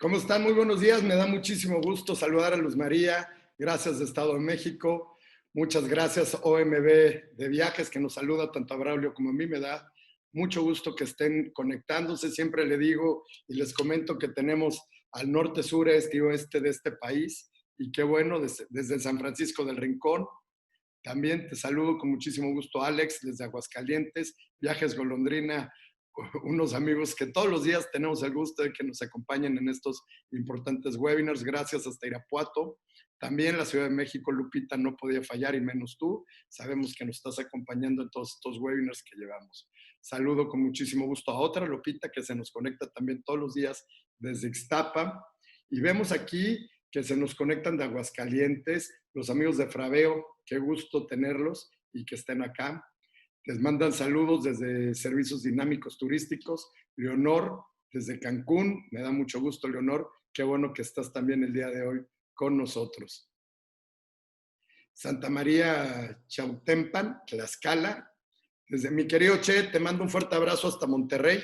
¿Cómo están? Muy buenos días. Me da muchísimo gusto saludar a Luz María. Gracias de Estado de México. Muchas gracias OMB de Viajes que nos saluda tanto a Braulio como a mí. Me da mucho gusto que estén conectándose. Siempre le digo y les comento que tenemos al norte, sur, este y oeste de este país. Y qué bueno, desde San Francisco del Rincón. También te saludo con muchísimo gusto, Alex, desde Aguascalientes, Viajes Golondrina, unos amigos que todos los días tenemos el gusto de que nos acompañen en estos importantes webinars. Gracias hasta Irapuato. También la Ciudad de México, Lupita, no podía fallar y menos tú. Sabemos que nos estás acompañando en todos estos webinars que llevamos. Saludo con muchísimo gusto a otra Lupita que se nos conecta también todos los días desde Ixtapa. Y vemos aquí que se nos conectan de Aguascalientes, los amigos de Fraveo, qué gusto tenerlos y que estén acá. Les mandan saludos desde Servicios Dinámicos Turísticos. Leonor, desde Cancún, me da mucho gusto, Leonor. Qué bueno que estás también el día de hoy con nosotros. Santa María Chautempan, Tlaxcala. Desde mi querido Che, te mando un fuerte abrazo hasta Monterrey.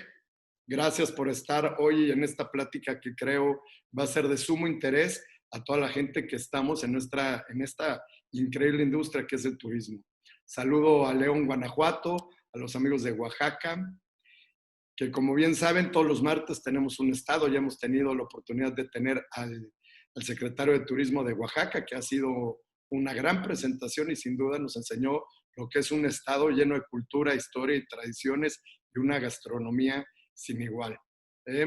Gracias por estar hoy en esta plática que creo va a ser de sumo interés a toda la gente que estamos en esta increíble industria que es el turismo. Saludo a León, Guanajuato, a los amigos de Oaxaca, que como bien saben, todos los martes tenemos un estado. Ya hemos tenido la oportunidad de tener al secretario de Turismo de Oaxaca, que ha sido una gran presentación y sin duda nos enseñó lo que es un estado lleno de cultura, historia y tradiciones y una gastronomía sin igual.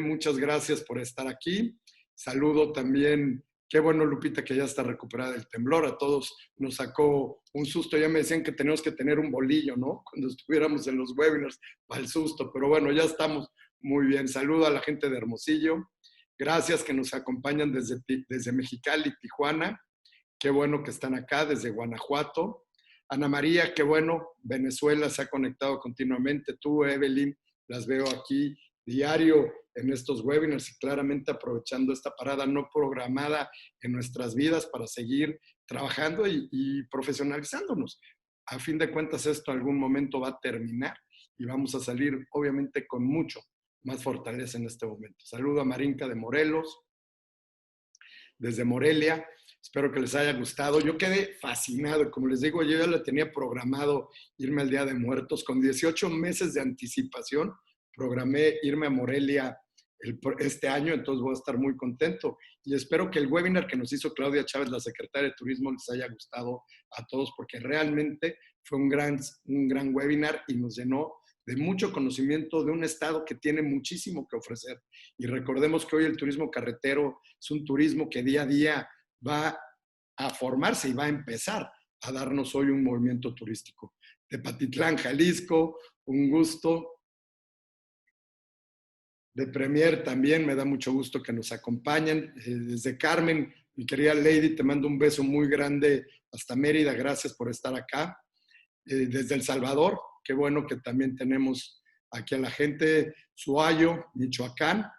Muchas gracias por estar aquí. Saludo también, qué bueno Lupita que ya está recuperada del temblor. A todos nos sacó un susto. Ya me decían que teníamos que tener un bolillo, ¿no? Cuando estuviéramos en los webinars para el susto. Pero bueno, ya estamos muy bien. Saludo a la gente de Hermosillo. Gracias que nos acompañan desde Mexicali, Tijuana. Qué bueno que están acá, desde Guanajuato. Ana María, qué bueno. Venezuela se ha conectado continuamente. Tú, Evelyn, las veo aquí diario en estos webinars y claramente aprovechando esta parada no programada en nuestras vidas para seguir trabajando y profesionalizándonos. A fin de cuentas, esto en algún momento va a terminar y vamos a salir, obviamente, con mucho más fortaleza en este momento. Saludo a Marinka de Morelos, desde Morelia. Espero que les haya gustado. Yo quedé fascinado. Como les digo, yo ya lo tenía programado irme al Día de Muertos. Con 18 meses de anticipación, programé irme a Morelia este año, entonces voy a estar muy contento. Y espero que el webinar que nos hizo Claudia Chávez, la secretaria de Turismo, les haya gustado a todos, porque realmente fue un gran webinar y nos llenó de mucho conocimiento de un estado que tiene muchísimo que ofrecer. Y recordemos que hoy el turismo carretero es un turismo que día a día va a formarse y va a empezar a darnos hoy un movimiento turístico. Tepatitlán, Jalisco, un gusto. De Premier también, me da mucho gusto que nos acompañen. Desde Carmen, mi querida Lady, te mando un beso muy grande hasta Mérida. Gracias por estar acá. Desde El Salvador, qué bueno que también tenemos aquí a la gente. Suayo, Michoacán.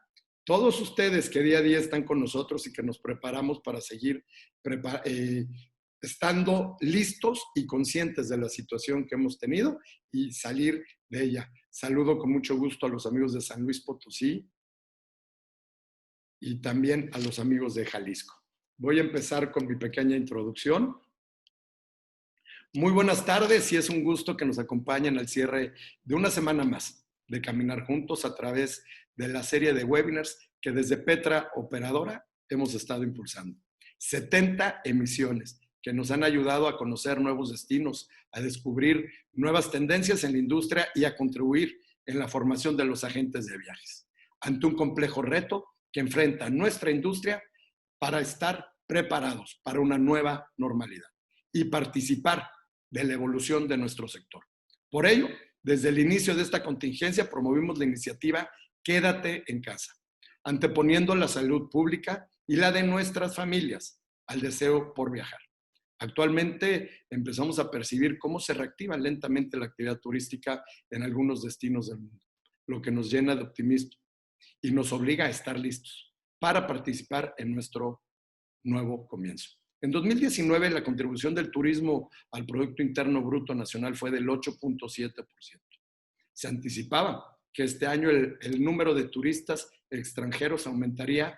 Todos ustedes que día a día están con nosotros y que nos preparamos para seguir estando listos y conscientes de la situación que hemos tenido y salir de ella. Saludo con mucho gusto a los amigos de San Luis Potosí y también a los amigos de Jalisco. Voy a empezar con mi pequeña introducción. Muy buenas tardes y es un gusto que nos acompañen al cierre de una semana más de Caminar Juntos a través de la serie de webinars que desde Petra Operadora hemos estado impulsando. 70 emisiones que nos han ayudado a conocer nuevos destinos, a descubrir nuevas tendencias en la industria y a contribuir en la formación de los agentes de viajes. Ante un complejo reto que enfrenta nuestra industria para estar preparados para una nueva normalidad y participar de la evolución de nuestro sector. Por ello, desde el inicio de esta contingencia promovimos la iniciativa Quédate en casa, anteponiendo la salud pública y la de nuestras familias al deseo por viajar. Actualmente empezamos a percibir cómo se reactiva lentamente la actividad turística en algunos destinos del mundo, lo que nos llena de optimismo y nos obliga a estar listos para participar en nuestro nuevo comienzo. En 2019, la contribución del turismo al Producto Interno Bruto Nacional fue del 8.7%. Se anticipaba que este año el número de turistas extranjeros aumentaría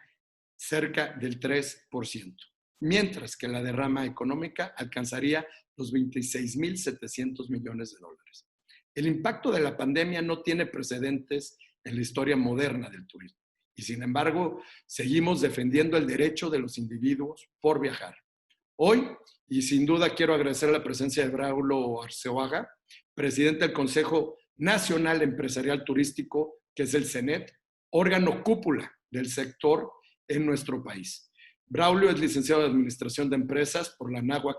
cerca del 3%, mientras que la derrama económica alcanzaría los 26.700 millones de dólares. El impacto de la pandemia no tiene precedentes en la historia moderna del turismo y, sin embargo, seguimos defendiendo el derecho de los individuos por viajar. Hoy, y sin duda quiero agradecer la presencia de Braulio Arceoaga, presidente del Consejo Nacional Empresarial Turístico, que es el CENET, órgano cúpula del sector en nuestro país. Braulio es licenciado de Administración de Empresas por la Anáhuac,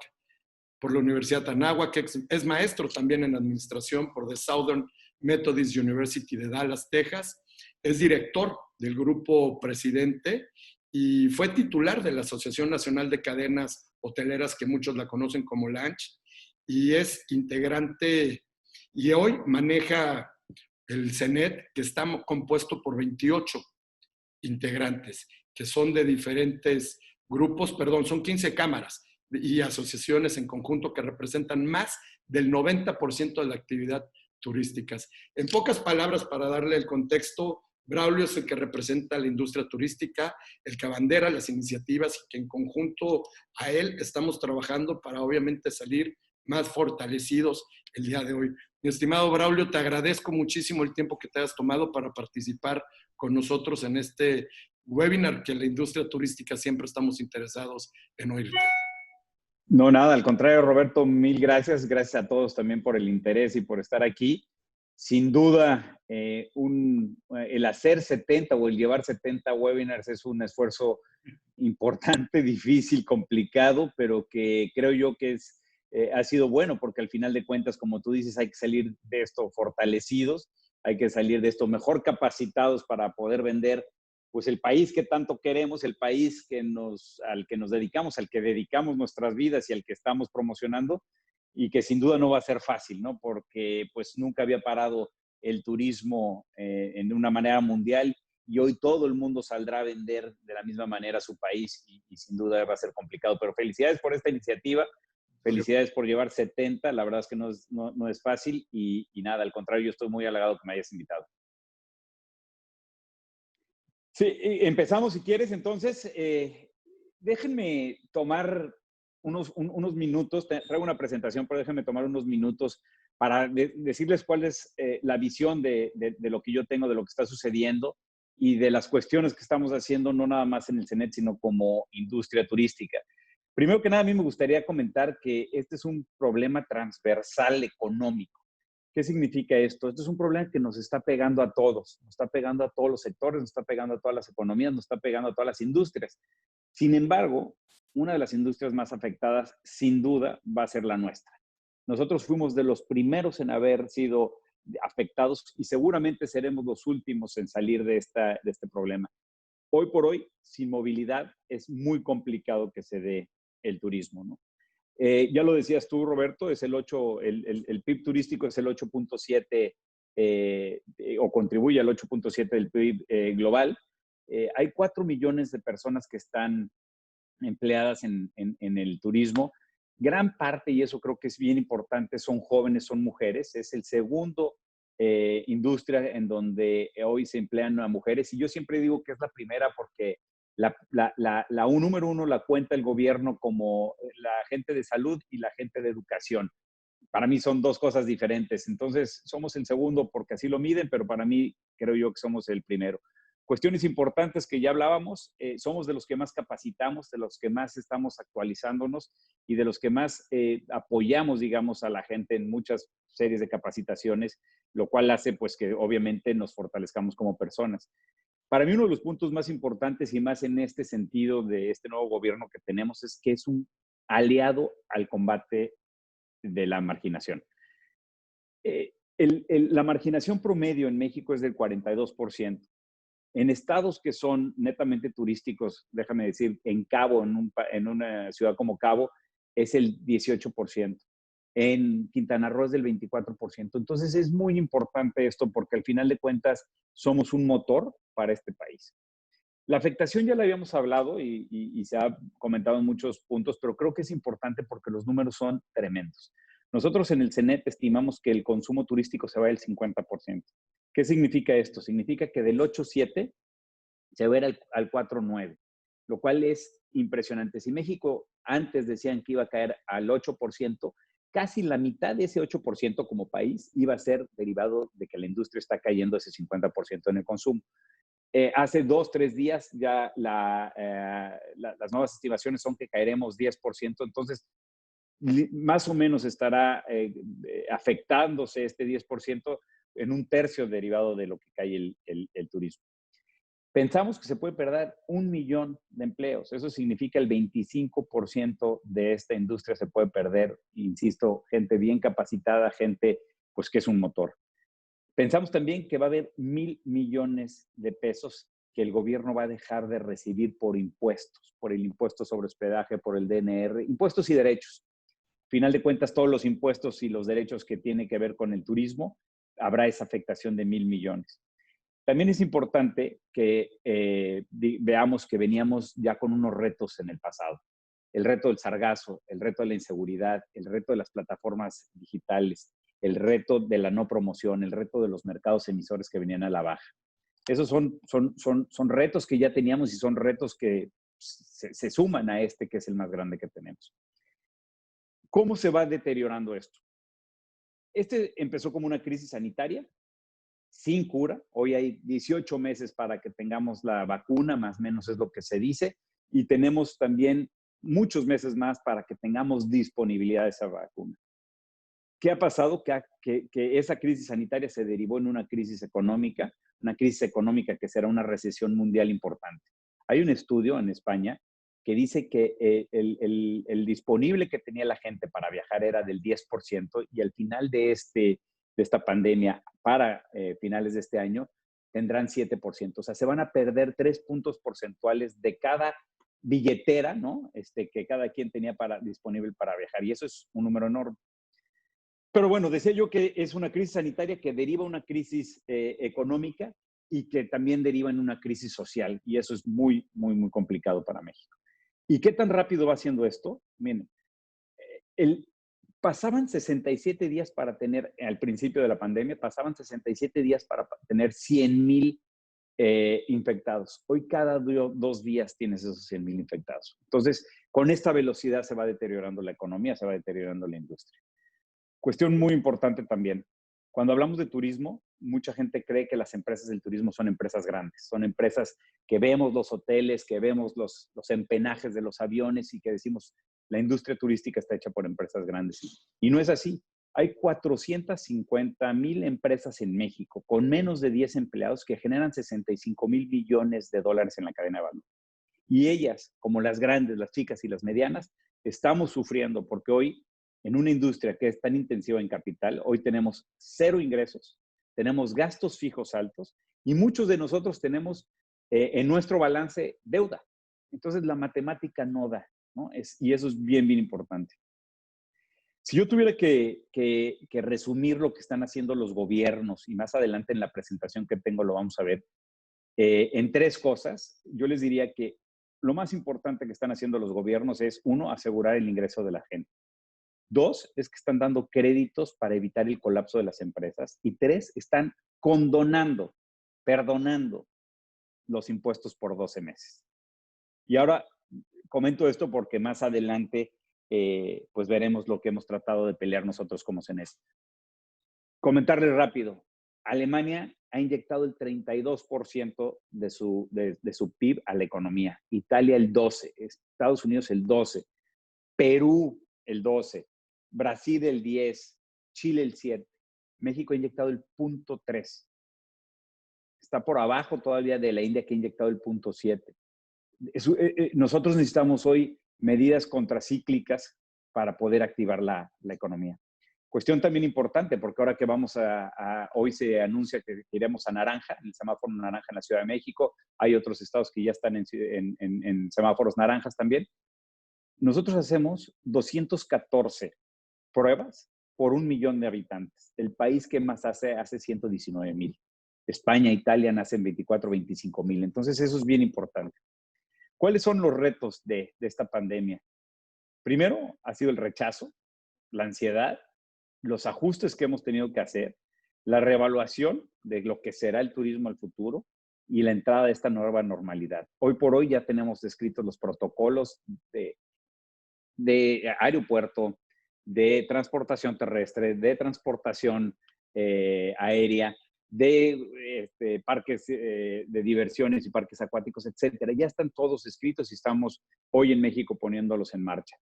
por la Universidad Anáhuac, es maestro también en Administración por The Southern Methodist University de Dallas, Texas, es director del Grupo Presidente y fue titular de la Asociación Nacional de Cadenas Hoteleras, que muchos la conocen como LANCH, y es integrante y hoy maneja el CENET, que está compuesto por 28 integrantes, que son de diferentes grupos, perdón, son 15 cámaras y asociaciones en conjunto que representan más del 90% de la actividad turística. En pocas palabras, para darle el contexto, Braulio es el que representa a la industria turística, el que abandera las iniciativas y que en conjunto a él estamos trabajando para obviamente salir más fortalecidos el día de hoy. Mi estimado Braulio, te agradezco muchísimo el tiempo que te has tomado para participar con nosotros en este webinar que la industria turística siempre estamos interesados en oírte. No, nada, al contrario, Roberto, mil gracias. Gracias a todos también por el interés y por estar aquí. Sin duda, el hacer 70 o el llevar 70 webinars es un esfuerzo importante, difícil, complicado, pero que creo yo que ha sido bueno porque al final de cuentas, como tú dices, hay que salir de esto fortalecidos, hay que salir de esto mejor capacitados para poder vender pues el país que tanto queremos, el país al que nos dedicamos, al que dedicamos nuestras vidas y al que estamos promocionando, y que sin duda no va a ser fácil, ¿no? Porque pues nunca había parado el turismo en una manera mundial y hoy todo el mundo saldrá a vender de la misma manera su país y sin duda va a ser complicado. Pero felicidades por esta iniciativa, felicidades por llevar 70, la verdad es que no es fácil y nada, al contrario, yo estoy muy halagado que me hayas invitado. Sí, empezamos si quieres. Entonces, déjenme tomar unos minutos. Traigo una presentación, pero déjenme tomar unos minutos para decirles cuál es la visión de lo que yo tengo, de lo que está sucediendo y de las cuestiones que estamos haciendo, no nada más en el CENET, sino como industria turística. Primero que nada, a mí me gustaría comentar que este es un problema transversal económico. ¿Qué significa esto? Esto es un problema que nos está pegando a todos, nos está pegando a todos los sectores, nos está pegando a todas las economías, nos está pegando a todas las industrias. Sin embargo, una de las industrias más afectadas, sin duda, va a ser la nuestra. Nosotros fuimos de los primeros en haber sido afectados y seguramente seremos los últimos en salir de este problema. Hoy por hoy, sin movilidad, es muy complicado que se dé el turismo, ¿no? Ya lo decías tú, Roberto, es el PIB turístico es el 8.7 o contribuye al 8.7 del PIB global. Hay 4 millones de personas que están empleadas en el turismo. Gran parte, y eso creo que es bien importante, son jóvenes, son mujeres. Es el segundo industria en donde hoy se emplean a mujeres. Y yo siempre digo que es la primera porque la número uno la cuenta el gobierno como la gente de salud y la gente de educación. Para mí son dos cosas diferentes. Entonces, somos el segundo porque así lo miden, pero para mí creo yo que somos el primero. Cuestiones importantes que ya hablábamos, somos de los que más capacitamos, de los que más estamos actualizándonos y de los que más apoyamos, digamos, a la gente en muchas series de capacitaciones, lo cual hace pues que obviamente nos fortalezcamos como personas. Para mí uno de los puntos más importantes y más en este sentido de este nuevo gobierno que tenemos es que es un aliado al combate de la marginación. La marginación promedio en México es del 42%. En estados que son netamente turísticos, déjame decir, en Cabo, en una ciudad como Cabo, es el 18%. En Quintana Roo es del 24%. Entonces es muy importante esto porque al final de cuentas somos un motor para este país. La afectación ya la habíamos hablado y se ha comentado en muchos puntos, pero creo que es importante porque los números son tremendos. Nosotros en el CENET estimamos que el consumo turístico se va del 50%. ¿Qué significa esto? Significa que del 8.7 se va a ir al 4.9. lo cual es impresionante. Si México antes decían que iba a caer al 8%, casi la mitad de ese 8% como país iba a ser derivado de que la industria está cayendo ese 50% en el consumo. Hace 2, 3 días ya las nuevas estimaciones son que caeremos 10%, entonces más o menos estará afectándose este 10% en un tercio derivado de lo que cae el turismo. Pensamos que se puede perder 1 millón de empleos. Eso significa el 25% de esta industria se puede perder. Insisto, gente bien capacitada, gente pues que es un motor. Pensamos también que va a haber 1,000 millones de pesos que el gobierno va a dejar de recibir por impuestos, por el impuesto sobre hospedaje, por el DNR, impuestos y derechos. Final de cuentas, todos los impuestos y los derechos que tienen que ver con el turismo, habrá esa afectación de 1,000 millones. También es importante que veamos que veníamos ya con unos retos en el pasado. El reto del sargazo, el reto de la inseguridad, el reto de las plataformas digitales, el reto de la no promoción, el reto de los mercados emisores que venían a la baja. Esos son retos que ya teníamos y son retos que se suman a este que es el más grande que tenemos. ¿Cómo se va deteriorando esto? Este empezó como una crisis sanitaria, sin cura. Hoy hay 18 meses para que tengamos la vacuna, más o menos es lo que se dice, y tenemos también muchos meses más para que tengamos disponibilidad de esa vacuna. ¿Qué ha pasado? Que esa crisis sanitaria se derivó en una crisis económica que será una recesión mundial importante. Hay un estudio en España que dice que el disponible que tenía la gente para viajar era del 10% y al final de esta pandemia, para finales de este año, tendrán 7%. O sea, se van a perder 3 puntos porcentuales de cada billetera, ¿no? Que cada quien tenía disponible para viajar. Y eso es un número enorme. Pero bueno, decía yo que es una crisis sanitaria que deriva una crisis económica y que también deriva en una crisis social. Y eso es muy, muy, muy complicado para México. ¿Y qué tan rápido va haciendo esto? Miren, pasaban 67 días para tener, al principio de la pandemia, pasaban 67 días para tener 100,000 infectados. Hoy cada 2 días tienes esos 100,000 infectados. Entonces, con esta velocidad se va deteriorando la economía, se va deteriorando la industria. Cuestión muy importante también. Cuando hablamos de turismo, mucha gente cree que las empresas del turismo son empresas grandes. Son empresas que vemos los hoteles, que vemos los empenajes de los aviones y que decimos, la industria turística está hecha por empresas grandes. Y no es así. Hay 450,000 empresas en México con menos de 10 empleados que generan 65,000 millones de dólares en la cadena de valor. Y ellas, como las grandes, las chicas y las medianas, estamos sufriendo porque hoy, en una industria que es tan intensiva en capital, hoy tenemos 0 ingresos, tenemos gastos fijos altos y muchos de nosotros tenemos en nuestro balance deuda. Entonces, la matemática no da, ¿no? Y eso es bien, bien importante. Si yo tuviera que resumir lo que están haciendo los gobiernos, y más adelante en la presentación que tengo lo vamos a ver, en 3 cosas, yo les diría que lo más importante que están haciendo los gobiernos es, 1, asegurar el ingreso de la gente. 2, es que están dando créditos para evitar el colapso de las empresas. Y 3, están perdonando los impuestos por 12 meses. Y ahora comento esto porque más adelante pues veremos lo que hemos tratado de pelear nosotros como CENES. Comentarles rápido, Alemania ha inyectado el 32% de su PIB a la economía, Italia el 12%, Estados Unidos el 12%, Perú el 12%, Brasil el 10%, Chile el 7%, México ha inyectado el 0.3%. Está por abajo todavía de la India que ha inyectado el 0.7%. Nosotros necesitamos hoy medidas contracíclicas para poder activar la economía. Cuestión también importante, porque ahora que hoy se anuncia que iremos a naranja, el semáforo naranja en la Ciudad de México, hay otros estados que ya están en semáforos naranjas también. Nosotros hacemos 214 pruebas por 1,000,000 de habitantes. El país que más hace 119,000. España, Italia hacen 24, 25,000. Entonces, eso es bien importante. ¿Cuáles son los retos de esta pandemia? Primero, ha sido el rechazo, la ansiedad, los ajustes que hemos tenido que hacer, la reevaluación de lo que será el turismo al futuro, y la entrada de esta nueva normalidad. Hoy por hoy ya tenemos descritos los protocolos de aeropuerto, de transportación terrestre, de transportación aérea, de parques de diversiones y parques acuáticos, etcétera. Ya están todos escritos y estamos hoy en México poniéndolos en marcha.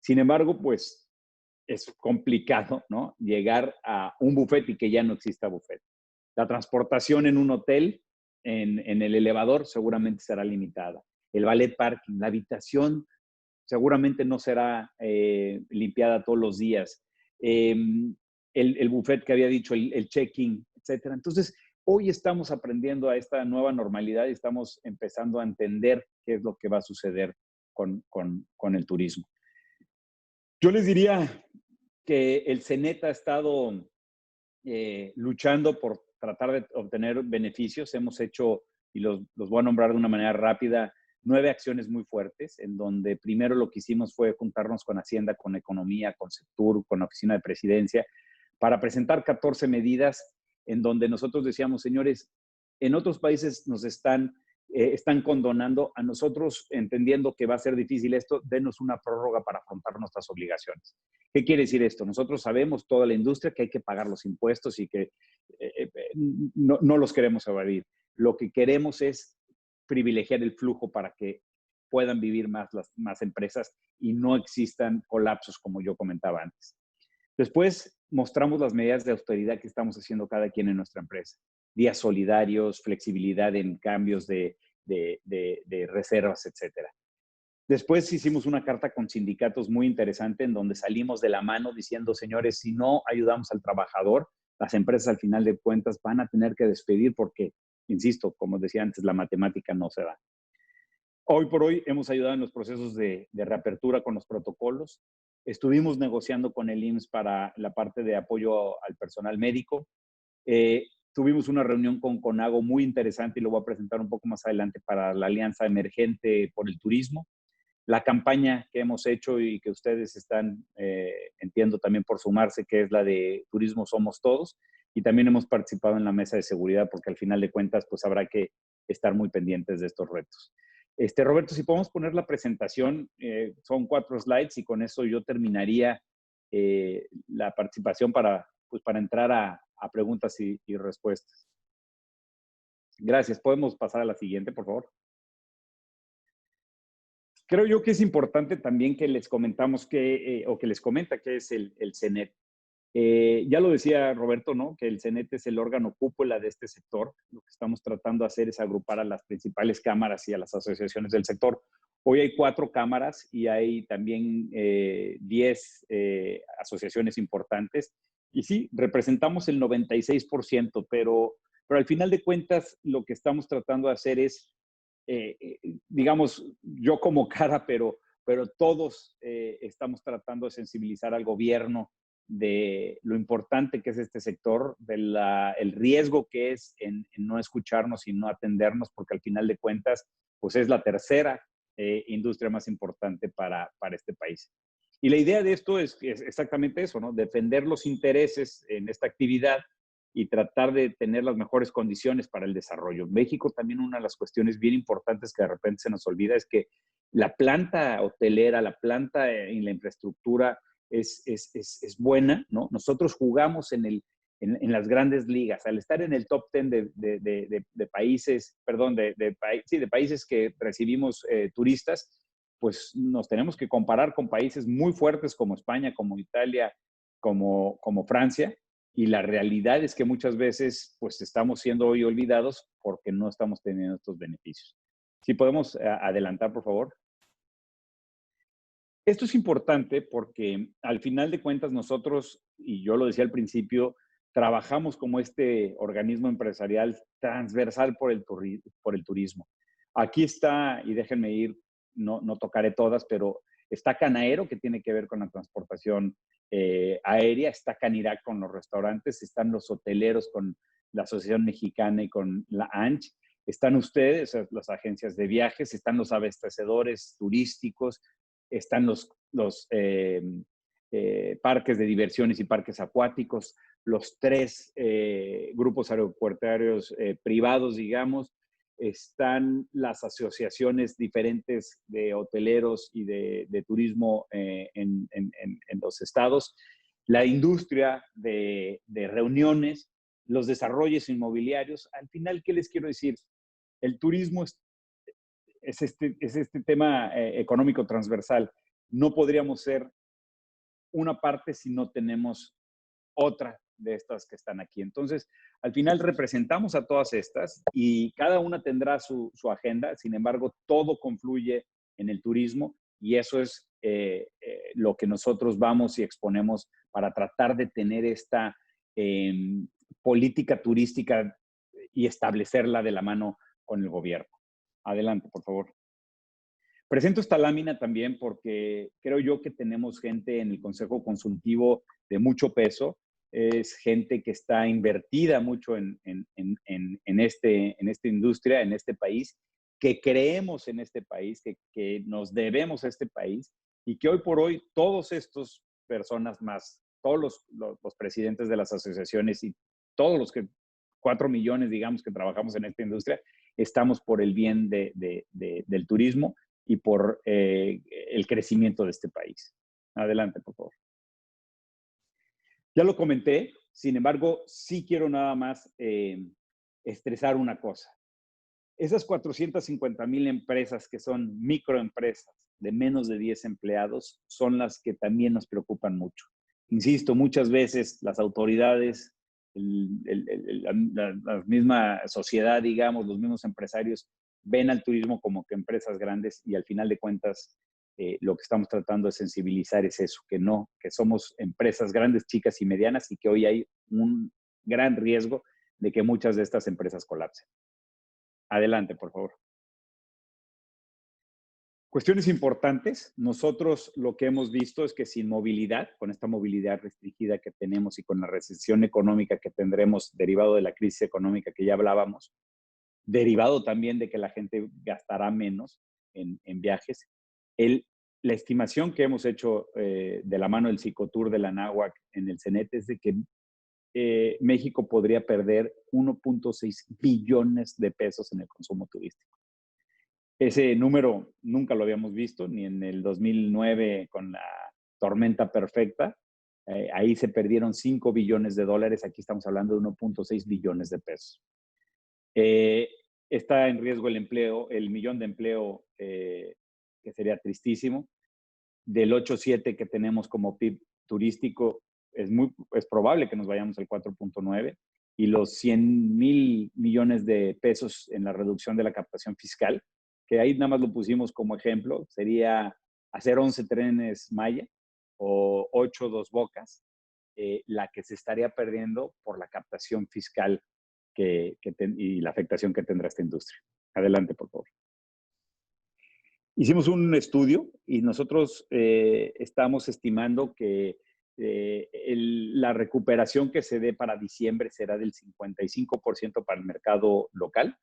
Sin embargo, pues es complicado, ¿no? Llegar a un buffet y que ya no exista buffet. La transportación en un hotel, en el elevador, seguramente será limitada. El valet parking, la habitación seguramente no será limpiada todos los días. El buffet que había dicho, el check-in, etcétera. Entonces, hoy estamos aprendiendo a esta nueva normalidad y estamos empezando a entender qué es lo que va a suceder con el turismo. Yo les diría que el CENET ha estado luchando por tratar de obtener beneficios. Hemos hecho, y los voy a nombrar de una manera rápida, 9 acciones muy fuertes, en donde primero lo que hicimos fue juntarnos con Hacienda, con Economía, con Sectur, con la Oficina de Presidencia, para presentar 14 medidas en donde nosotros decíamos, señores, en otros países nos están condonando, a nosotros, entendiendo que va a ser difícil esto, denos una prórroga para afrontar nuestras obligaciones. ¿Qué quiere decir esto? Nosotros sabemos, toda la industria, que hay que pagar los impuestos y que no los queremos evadir. Lo que queremos es privilegiar el flujo para que puedan vivir más empresas y no existan colapsos, como yo comentaba antes. Después mostramos las medidas de austeridad que estamos haciendo cada quien en nuestra empresa. Días solidarios, flexibilidad en cambios de reservas, etcétera. Después hicimos una carta con sindicatos muy interesante en donde salimos de la mano diciendo, señores, si no ayudamos al trabajador, las empresas al final de cuentas van a tener que despedir porque, insisto, como decía antes, la matemática no se da. Hoy por hoy hemos ayudado en los procesos de reapertura con los protocolos. Estuvimos negociando con el IMSS para la parte de apoyo al personal médico. Tuvimos una reunión con CONAGO muy interesante y lo voy a presentar un poco más adelante para la Alianza Emergente por el Turismo. La campaña que hemos hecho y que ustedes están, entiendo también por sumarse, que es la de Turismo Somos Todos. Y también hemos participado en la mesa de seguridad porque al final de cuentas pues habrá que estar muy pendientes de estos retos. Roberto, si podemos poner la presentación, son 4 slides y con eso yo terminaría la participación para entrar a preguntas y respuestas. Gracias. ¿Podemos pasar a la siguiente, por favor? Creo yo que es importante también que les comentamos o que les comenta qué es el CENET. Ya lo decía Roberto, ¿no? Que el CENET es el órgano cúpula de este sector. Lo que estamos tratando de hacer es agrupar a las principales cámaras y a las asociaciones del sector. Hoy hay 4 cámaras y hay también 10 asociaciones importantes. Y sí, representamos el 96%, pero al final de cuentas lo que estamos tratando de hacer es, digamos, yo como cara, pero todos estamos tratando de sensibilizar al gobierno de lo importante que es este sector, el riesgo que es en no escucharnos y no atendernos, porque al final de cuentas, pues es la tercera industria más importante para este país. Y la idea de esto es exactamente eso, ¿no? Defender los intereses en esta actividad y tratar de tener las mejores condiciones para el desarrollo. México también, una de las cuestiones bien importantes que de repente se nos olvida es que la planta hotelera, la planta en la infraestructura es buena, ¿no? Nosotros jugamos en las grandes ligas. Al estar en el top 10 de países, perdón, de países que recibimos turistas, pues nos tenemos que comparar con países muy fuertes como España, como Italia, como Francia, y la realidad es que muchas veces pues estamos siendo hoy olvidados porque no estamos teniendo estos beneficios. Si podemos adelantar, por favor. Esto es importante porque al final de cuentas nosotros, y yo lo decía al principio, trabajamos como este organismo empresarial transversal por el turismo. Aquí está, y déjenme ir, no tocaré todas, pero está Canaero, que tiene que ver con la transportación aérea, está Canirac con los restaurantes, están los hoteleros con la Asociación Mexicana y con la ANCH, están ustedes, las agencias de viajes, están los abastecedores turísticos, están los parques de diversiones y parques acuáticos, los 3 grupos aeroportuarios privados, digamos, están las asociaciones diferentes de hoteleros y de turismo en los estados, la industria de reuniones, los desarrollos inmobiliarios. Al final, ¿qué les quiero decir? El turismo es este tema económico transversal. No podríamos ser una parte si no tenemos otra de estas que están aquí. Entonces, al final representamos a todas estas y cada una tendrá su agenda. Sin embargo, todo confluye en el turismo y eso es lo que nosotros vamos y exponemos para tratar de tener esta política turística y establecerla de la mano con el gobierno. Adelante, por favor. Presento esta lámina también porque creo yo que tenemos gente en el Consejo Consultivo de mucho peso. Es gente que está invertida mucho en esta industria, en este país, que creemos en este país, que nos debemos a este país y que hoy por hoy todos estos personas más, todos los presidentes de las asociaciones y todos los 4 millones, digamos, que trabajamos en esta industria, estamos por el bien del turismo y por el crecimiento de este país. Adelante, por favor. Ya lo comenté, sin embargo, sí quiero nada más estresar una cosa. Esas 450,000 empresas que son microempresas de menos de 10 empleados son las que también nos preocupan mucho. Insisto, muchas veces las autoridades, la misma sociedad, digamos, los mismos empresarios ven al turismo como que empresas grandes y al final de cuentas lo que estamos tratando de sensibilizar es eso, que no, que somos empresas grandes, chicas y medianas y que hoy hay un gran riesgo de que muchas de estas empresas colapsen. Adelante, por favor. Cuestiones importantes. Nosotros lo que hemos visto es que sin movilidad, con esta movilidad restringida que tenemos y con la recesión económica que tendremos derivado de la crisis económica que ya hablábamos, derivado también de que la gente gastará menos en viajes, la estimación que hemos hecho de la mano del Psicotour de la Anáhuac en el CENET es de que México podría perder 1.6 billones de pesos en el consumo turístico. Ese número nunca lo habíamos visto, ni en el 2009 con la tormenta perfecta. Ahí se perdieron 5 billones de dólares, aquí estamos hablando de 1.6 billones de pesos. Está en riesgo el empleo, el millón de empleo, que sería tristísimo. Del 8.7 que tenemos como PIB turístico, es probable que nos vayamos al 4.9 y los 100,000 millones de pesos en la reducción de la captación fiscal, que ahí nada más lo pusimos como ejemplo, sería hacer 11 trenes Maya o 8 Dos Bocas, la que se estaría perdiendo por la captación fiscal y la afectación que tendrá esta industria. Adelante, por favor. Hicimos un estudio y nosotros estamos estimando que la recuperación que se dé para diciembre será del 55% para el mercado local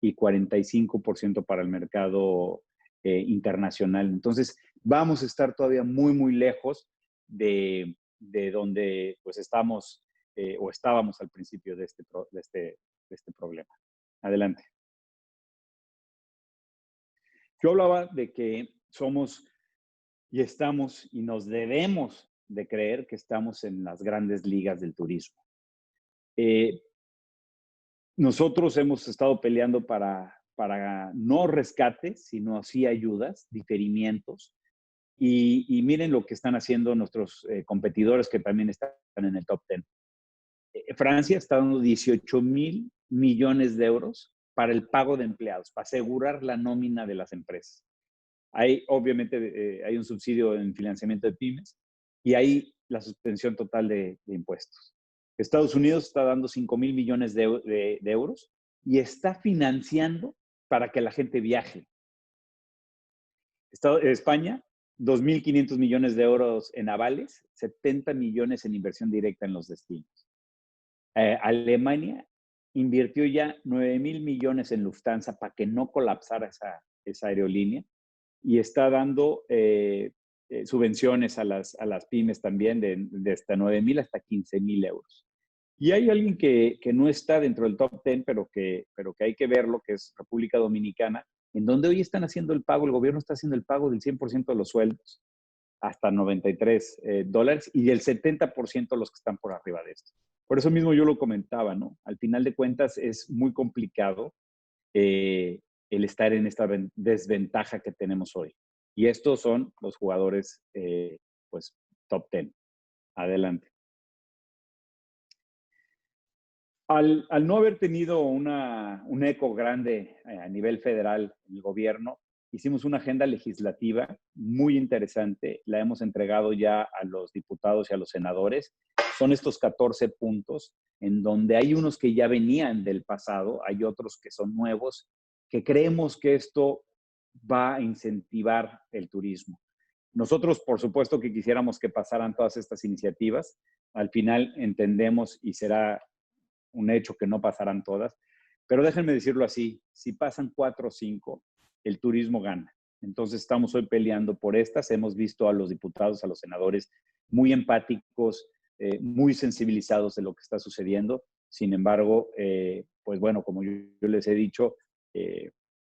y 45% para el mercado internacional. Entonces, vamos a estar todavía muy, muy lejos de donde pues estamos o estábamos al principio de este problema. Adelante. Yo hablaba de que somos y estamos y nos debemos de creer que estamos en las grandes ligas del turismo. Nosotros hemos estado peleando para no rescates, sino sí ayudas, diferimientos. Y miren lo que están haciendo nuestros competidores que también están en el top 10. Francia está dando 18,000 millones de euros para el pago de empleados, para asegurar la nómina de las empresas. Obviamente, hay un subsidio en financiamiento de pymes y hay la suspensión total de impuestos. Estados Unidos está dando 5,000 millones de euros y está financiando para que la gente viaje. España, 2,500 millones de euros en avales, 70 millones en inversión directa en los destinos. Alemania invirtió ya 9,000 millones en Lufthansa para que no colapsara esa aerolínea y está dando subvenciones a las pymes también de hasta 9,000 hasta 15,000 euros. Y hay alguien que no está dentro del top 10, pero que hay que verlo, que es República Dominicana, en donde hoy están haciendo el pago, el gobierno está haciendo el pago del 100% de los sueldos, hasta $93, y del 70% los que están por arriba de esto. Por eso mismo yo lo comentaba, ¿no? Al final de cuentas es muy complicado el estar en esta desventaja que tenemos hoy. Y estos son los jugadores, pues, top 10. Adelante. Al no haber tenido un eco grande a nivel federal en el gobierno, hicimos una agenda legislativa muy interesante. La hemos entregado ya a los diputados y a los senadores. Son estos 14 puntos, en donde hay unos que ya venían del pasado, hay otros que son nuevos, que creemos que esto va a incentivar el turismo. Nosotros, por supuesto, que quisiéramos que pasaran todas estas iniciativas. Al final entendemos, y será un hecho, que no pasarán todas, pero déjenme decirlo así, si pasan 4 o 5, el turismo gana. Entonces estamos hoy peleando por estas. Hemos visto a los diputados, a los senadores muy empáticos, muy sensibilizados de lo que está sucediendo. Sin embargo, pues bueno, como yo les he dicho,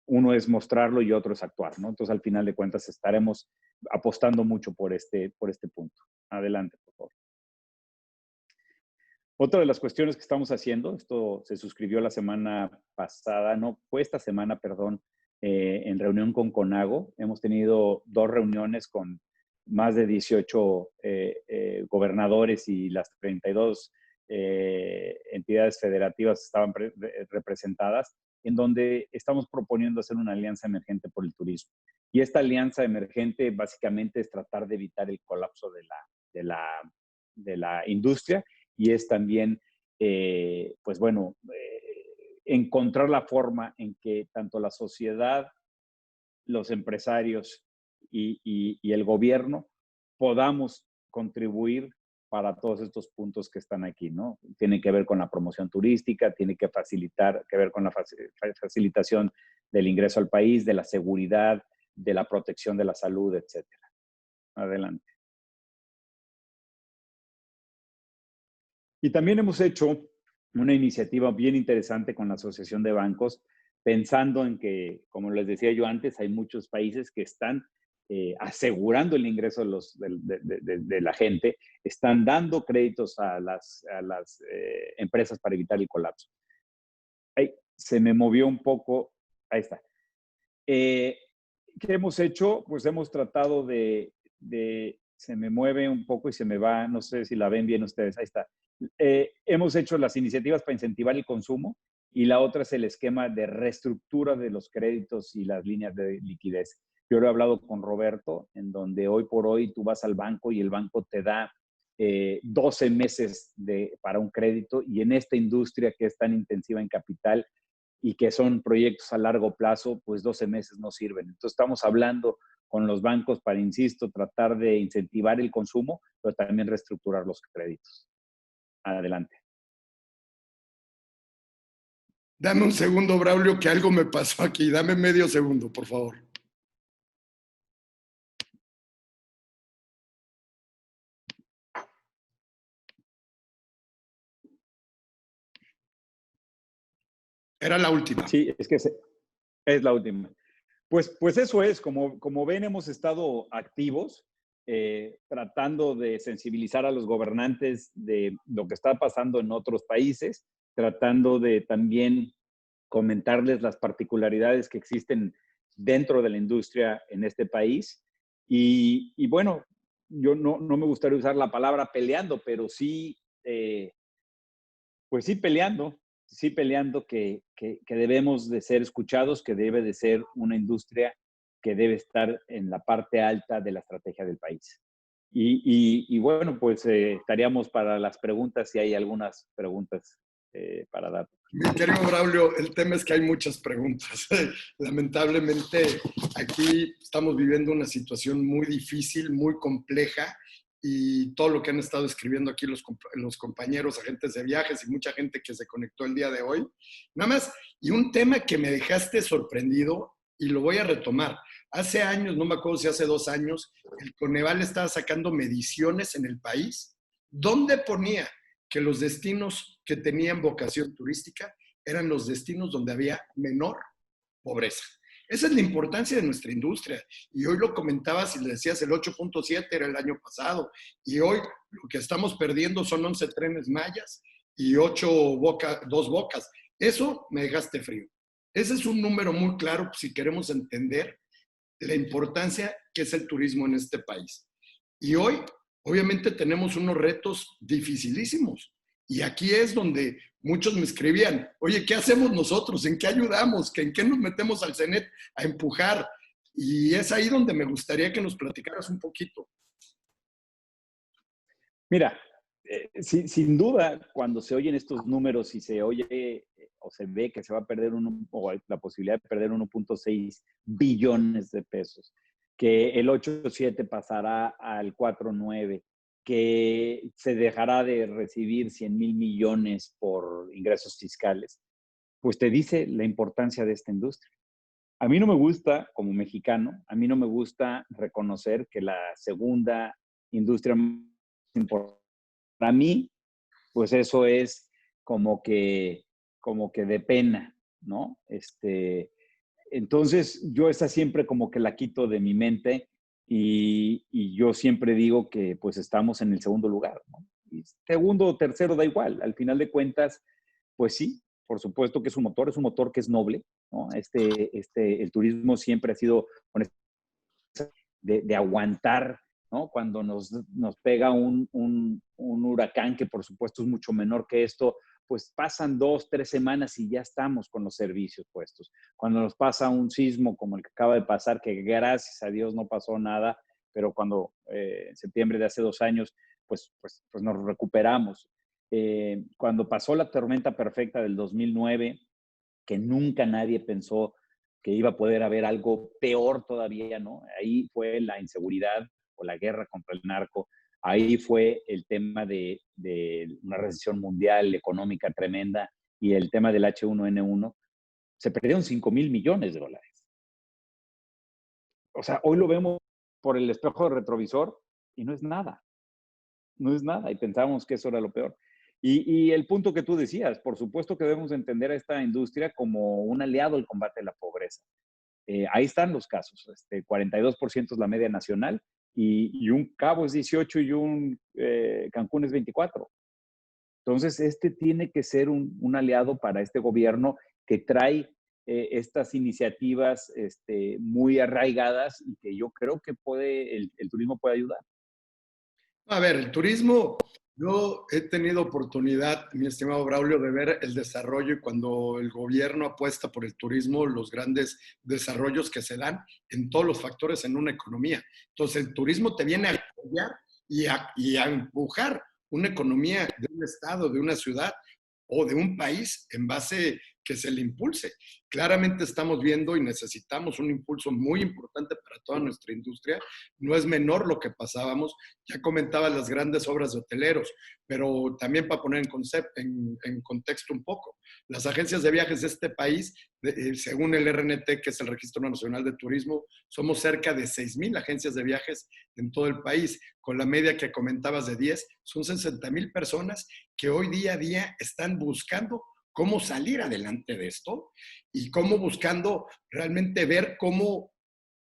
uno es mostrarlo y otro es actuar, ¿no? Entonces, al final de cuentas, estaremos apostando mucho por este punto. Adelante, por favor. Otra de las cuestiones que estamos haciendo, esto se suscribió la semana pasada, no, fue esta semana, perdón, en reunión con CONAGO. Hemos tenido 2 reuniones con más de 18 gobernadores, y las 32 entidades federativas estaban representadas, en donde estamos proponiendo hacer una alianza emergente por el turismo. Y esta alianza emergente básicamente es tratar de evitar el colapso de la industria, y es también, pues bueno, encontrar la forma en que tanto la sociedad, los empresarios y el gobierno podamos contribuir para todos estos puntos que están aquí, ¿no? Tiene que ver con la promoción turística, tiene que ver con la facilitación del ingreso al país, de la seguridad, de la protección de la salud, etcétera. Adelante. Y también hemos hecho una iniciativa bien interesante con la Asociación de Bancos, pensando en que, como les decía yo antes, hay muchos países que están asegurando el ingreso de la gente, están dando créditos a las empresas para evitar el colapso. Ahí se me movió un poco, ahí está. ¿Qué hemos hecho? Pues hemos tratado se me mueve un poco y se me va, no sé si la ven bien ustedes, ahí está. Hemos hecho las iniciativas para incentivar el consumo, y la otra es el esquema de reestructura de los créditos y las líneas de liquidez. Yo lo he hablado con Roberto, en donde hoy por hoy tú vas al banco y el banco te da 12 meses para un crédito, y en esta industria que es tan intensiva en capital y que son proyectos a largo plazo, pues 12 meses no sirven. Entonces estamos hablando con los bancos para, insisto, tratar de incentivar el consumo, pero también reestructurar los créditos. Adelante. Dame un segundo, Braulio, que algo me pasó aquí. Dame medio segundo, por favor. Era la última. Sí, es que es la última. Pues eso es, como ven, hemos estado activos, tratando de sensibilizar a los gobernantes de lo que está pasando en otros países, tratando de también comentarles las particularidades que existen dentro de la industria en este país. Y bueno, yo no me gustaría usar la palabra peleando, pero sí, pues sí peleando que debemos de ser escuchados, que debe de ser una industria que debe estar en la parte alta de la estrategia del país. Y bueno, pues estaríamos para las preguntas, si hay algunas preguntas para dar. Mi querido Braulio, el tema es que hay muchas preguntas. Lamentablemente, aquí estamos viviendo una situación muy difícil, muy compleja, y todo lo que han estado escribiendo aquí los compañeros, agentes de viajes y mucha gente que se conectó el día de hoy. Nada más, y un tema que me dejaste sorprendido, y lo voy a retomar. Hace años, no me acuerdo si hace 2 años, el Coneval estaba sacando mediciones en el país, donde ponía que los destinos que tenían vocación turística eran los destinos donde había menor pobreza. Esa es la importancia de nuestra industria. Y hoy lo comentabas y le decías, el 8.7 era el año pasado. Y hoy lo que estamos perdiendo son 11 trenes mayas y 2 bocas. Eso me dejaste frío. Ese es un número muy claro si queremos entender la importancia que es el turismo en este país. Y hoy, obviamente, tenemos unos retos dificilísimos. Y aquí es donde muchos me escribían, oye, ¿qué hacemos nosotros? ¿En qué ayudamos? ¿En qué nos metemos al CENET a empujar? Y es ahí donde me gustaría que nos platicaras un poquito. Mira, sin duda, cuando se oyen estos números y se oye o se ve que se va a perder o la posibilidad de perder 1.6 billones de pesos, que el 8.7 pasará al 4.9, que se dejará de recibir 100,000 millones por ingresos fiscales, pues te dice la importancia de esta industria. A mí no me gusta, como mexicano, a mí no me gusta reconocer que la segunda industria más importante para mí, pues eso es como que de pena, ¿no? Entonces, yo esa siempre como que la quito de mi mente y yo siempre digo que pues estamos en el segundo lugar, ¿no? Y segundo o tercero da igual, al final de cuentas, pues sí, por supuesto que es un motor que es noble, ¿no? El turismo siempre ha sido de aguantar, ¿no? Cuando nos pega un huracán, que por supuesto es mucho menor que esto, pues pasan 2, 3 semanas y ya estamos con los servicios puestos. Cuando nos pasa un sismo como el que acaba de pasar, que gracias a Dios no pasó nada, pero cuando en septiembre de hace 2 años, pues nos recuperamos. Cuando pasó la tormenta perfecta del 2009, que nunca nadie pensó que iba a poder haber algo peor todavía, ¿no? Ahí fue la inseguridad o la guerra contra el narco, ahí fue el tema de una recesión mundial económica tremenda y el tema del H1N1, se perdieron 5,000 millones de dólares. O sea, hoy lo vemos por el espejo de retrovisor y no es nada, no es nada y pensábamos que eso era lo peor. Y el punto que tú decías, por supuesto que debemos entender a esta industria como un aliado al combate a la pobreza. Ahí están los casos. 42% es la media nacional y un Cabo es 18 y un Cancún es 24. Entonces, tiene que ser un aliado para este gobierno que trae estas iniciativas muy arraigadas y que yo creo que el turismo puede ayudar. A ver, el turismo, yo he tenido oportunidad, mi estimado Braulio, de ver el desarrollo y cuando el gobierno apuesta por el turismo, los grandes desarrollos que se dan en todos los factores en una economía. Entonces, el turismo te viene a apoyar y a empujar una economía de un estado, de una ciudad o de un país en base que se le impulse. Claramente estamos viendo y necesitamos un impulso muy importante para toda nuestra industria. No es menor lo que pasábamos. Ya comentaba las grandes obras de hoteleros, pero también para poner en contexto un poco. Las agencias de viajes de este país, según el RNT, que es el Registro Nacional de Turismo, somos cerca de 6,000 agencias de viajes en todo el país. Con la media que comentabas de 10, son 60,000 personas que hoy día a día están buscando cómo salir adelante de esto y cómo buscando realmente ver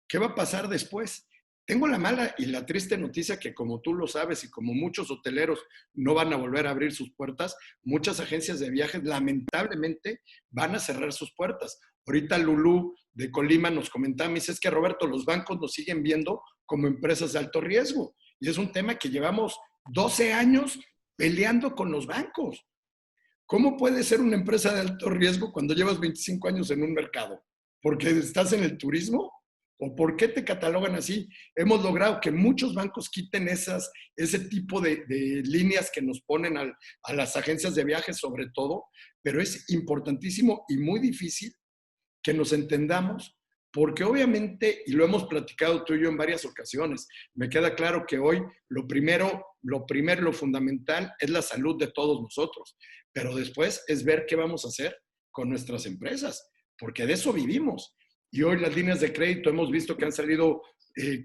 qué va a pasar después. Tengo la mala y la triste noticia que, como tú lo sabes y como muchos hoteleros no van a volver a abrir sus puertas, muchas agencias de viajes lamentablemente van a cerrar sus puertas. Ahorita Lulú de Colima nos comentaba, me dice, es que Roberto, los bancos nos siguen viendo como empresas de alto riesgo. Y es un tema que llevamos 12 años peleando con los bancos. ¿Cómo puede ser una empresa de alto riesgo cuando llevas 25 años en un mercado? ¿Porque estás en el turismo? ¿O por qué te catalogan así? Hemos logrado que muchos bancos quiten ese tipo de líneas que nos ponen a las agencias de viajes sobre todo, pero es importantísimo y muy difícil que nos entendamos, porque obviamente, y lo hemos platicado tú y yo en varias ocasiones, me queda claro que hoy lo primero, lo fundamental es la salud de todos nosotros, pero después es ver qué vamos a hacer con nuestras empresas, porque de eso vivimos. Y hoy las líneas de crédito hemos visto que han salido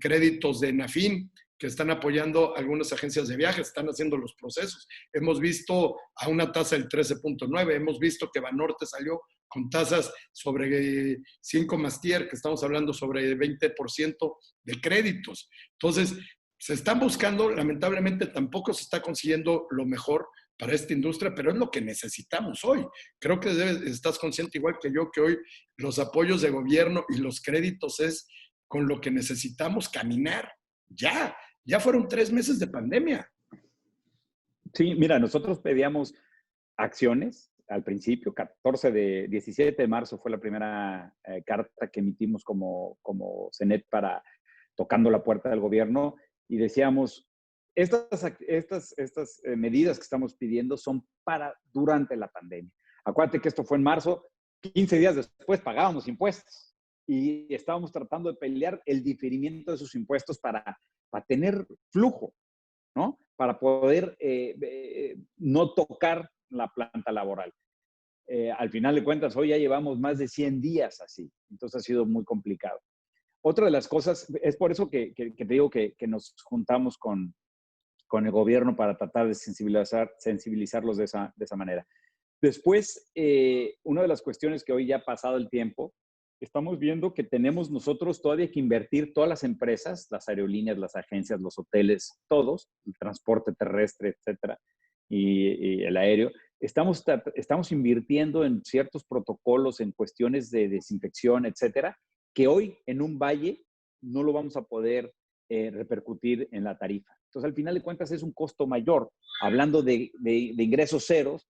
créditos de Nafin que están apoyando algunas agencias de viajes, están haciendo los procesos. Hemos visto a una tasa del 13.9, hemos visto que Banorte salió con tasas sobre 5 más TIER, que estamos hablando sobre 20% de créditos. Entonces, se están buscando, lamentablemente tampoco se está consiguiendo lo mejor para esta industria, pero es lo que necesitamos hoy. Creo que estás consciente igual que yo que hoy los apoyos de gobierno y los créditos es con lo que necesitamos caminar. Ya fueron 3 meses de pandemia. Sí, mira, nosotros pedíamos acciones al principio, 17 de marzo fue la primera carta que emitimos como CENET para tocando la puerta del gobierno y decíamos, estas medidas que estamos pidiendo son para durante la pandemia. Acuérdate que esto fue en marzo, 15 días después pagábamos impuestos y estábamos tratando de pelear el diferimiento de esos impuestos para tener flujo, ¿no? Para poder no tocar la planta laboral. Al final de cuentas, hoy ya llevamos más de 100 días así, entonces ha sido muy complicado. Otra de las cosas, es por eso que te digo que nos juntamos con el gobierno para tratar de sensibilizarlos de esa manera. Después, una de las cuestiones que hoy ya ha pasado el tiempo, estamos viendo que tenemos nosotros todavía que invertir, todas las empresas, las aerolíneas, las agencias, los hoteles, todos, el transporte terrestre, etcétera, y el aéreo, estamos invirtiendo en ciertos protocolos, en cuestiones de desinfección, etcétera, que hoy en un valle no lo vamos a poder repercutir en la tarifa. Entonces, al final de cuentas, es un costo mayor. Hablando de ingresos ceros,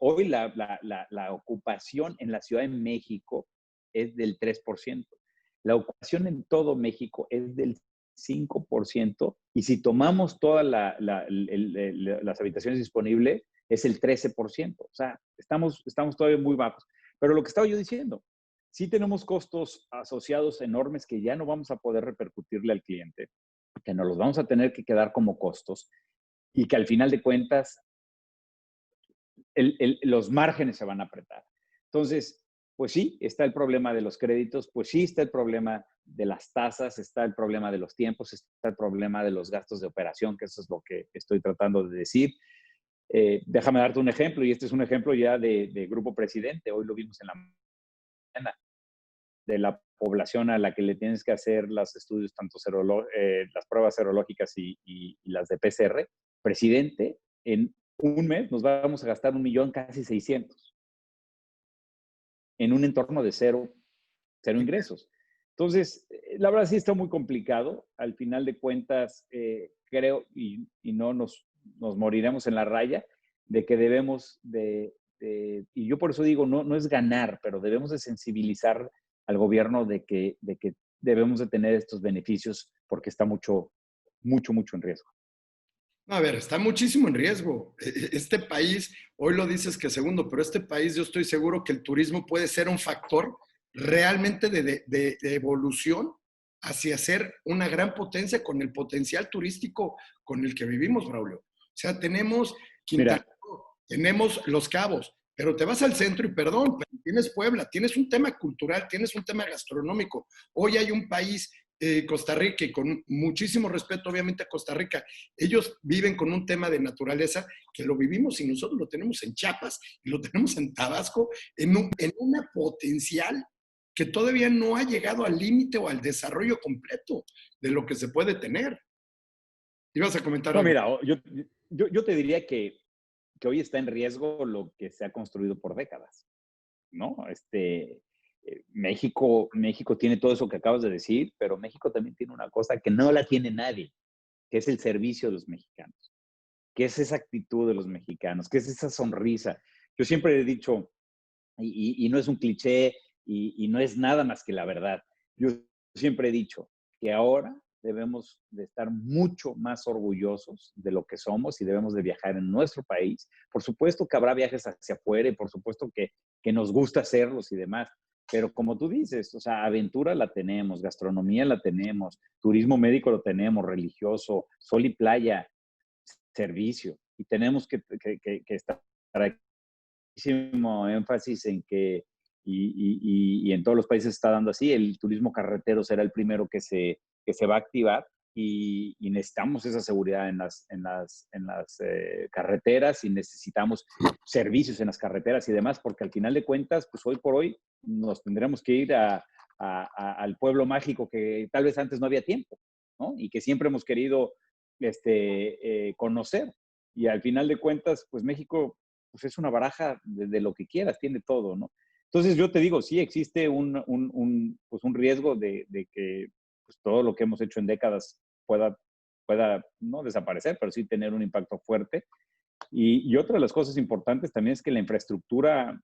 hoy la ocupación en la Ciudad de México es del 3%. La ocupación en todo México es del 5%. Y si tomamos todas las habitaciones disponibles, es el 13%. O sea, estamos todavía muy bajos. Pero lo que estaba yo diciendo, sí tenemos costos asociados enormes que ya no vamos a poder repercutirle al cliente, que nos los vamos a tener que quedar como costos y que al final de cuentas los márgenes se van a apretar. Entonces, pues sí, está el problema de los créditos, pues sí está el problema de las tasas, está el problema de los tiempos, está el problema de los gastos de operación, que eso es lo que estoy tratando de decir. Déjame darte un ejemplo, y este es un ejemplo ya de Grupo Presidente. Hoy lo vimos en la mañana, de la población a la que le tienes que hacer los estudios, tanto las pruebas serológicas y las de PCR. Presidente, en un mes nos vamos a gastar 1,000,000, casi 600, en un entorno de cero ingresos. Entonces, la verdad sí está muy complicado. Al final de cuentas, creo, y no nos moriremos en la raya, de que debemos y yo por eso digo, no es ganar, pero debemos de sensibilizar al gobierno de que debemos de tener estos beneficios porque está mucho en riesgo. A ver, está muchísimo en riesgo. Este país, hoy lo dices que segundo, pero este país yo estoy seguro que el turismo puede ser un factor realmente de evolución hacia ser una gran potencia con el potencial turístico con el que vivimos, Braulio. O sea, tenemos Quintana Roo, tenemos Los Cabos, pero te vas al centro y perdón, pero tienes Puebla, tienes un tema cultural, tienes un tema gastronómico. Hoy hay un país, Costa Rica, y con muchísimo respeto obviamente a Costa Rica, ellos viven con un tema de naturaleza que lo vivimos y nosotros lo tenemos en Chiapas y lo tenemos en Tabasco, en una potencial que todavía no ha llegado al límite o al desarrollo completo de lo que se puede tener. ¿Ibas a comentar No, algo? mira, yo te diría que hoy está en riesgo lo que se ha construido por décadas, ¿no? México tiene todo eso que acabas de decir, pero México también tiene una cosa que no la tiene nadie, que es el servicio de los mexicanos, que es esa actitud de los mexicanos, que es esa sonrisa. Yo siempre he dicho, y no es un cliché, y no es nada más que la verdad, yo siempre he dicho que ahora debemos de estar mucho más orgullosos de lo que somos y debemos de viajar en nuestro país. Por supuesto que habrá viajes hacia afuera y por supuesto que nos gusta hacerlos y demás, pero como tú dices, o sea, aventura la tenemos, gastronomía la tenemos, turismo médico lo tenemos, religioso, sol y playa, servicio, y tenemos que estar muchísimo énfasis en que, y en todos los países está dando así, el turismo carretero será el primero que se va a activar y necesitamos esa seguridad en las carreteras y necesitamos servicios en las carreteras y demás, porque al final de cuentas, pues hoy por hoy nos tendremos que ir al pueblo mágico que tal vez antes no había tiempo, ¿no? Y que siempre hemos querido conocer. Y al final de cuentas, pues México pues es una baraja de lo que quieras, tiene todo, ¿no? Entonces yo te digo, sí existe pues un riesgo de que pues, todo lo que hemos hecho en décadas pueda no desaparecer, pero sí tener un impacto fuerte. Y otra de las cosas importantes también es que la infraestructura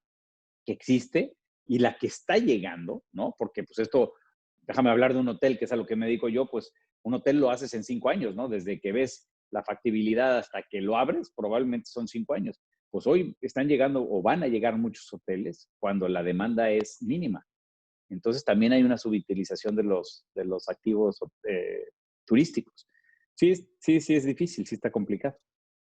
que existe y la que está llegando, ¿no? Porque pues esto, déjame hablar de un hotel, que es a lo que me dedico yo, pues un hotel lo haces en 5 años, ¿no? Desde que ves la factibilidad hasta que lo abres, probablemente son 5 años. Pues hoy están llegando o van a llegar muchos hoteles cuando la demanda es mínima. Entonces también hay una subutilización de los activos turísticos. Sí es difícil, sí está complicado.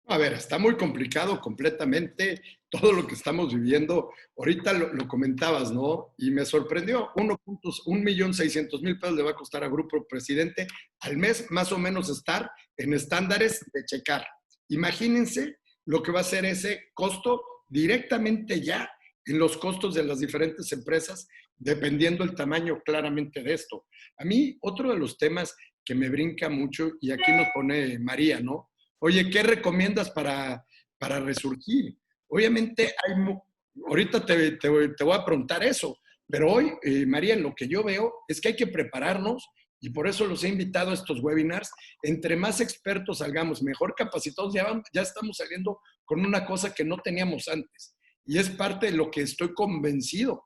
A ver, está muy complicado completamente todo lo que estamos viviendo. Ahorita lo comentabas, ¿no? Y me sorprendió, 1.600.000 pesos le va a costar a Grupo Presidente al mes más o menos estar en estándares de checar. Imagínense lo que va a ser ese costo directamente ya en los costos de las diferentes empresas, dependiendo el tamaño claramente de esto. A mí, otro de los temas que me brinca mucho, y aquí nos pone María, ¿no? Oye, ¿qué recomiendas para resurgir? Obviamente, ahorita te voy a preguntar eso, pero hoy, María, lo que yo veo es que hay que prepararnos y por eso los he invitado a estos webinars. Entre más expertos salgamos, mejor capacitados, ya estamos saliendo con una cosa que no teníamos antes. Y es parte de lo que estoy convencido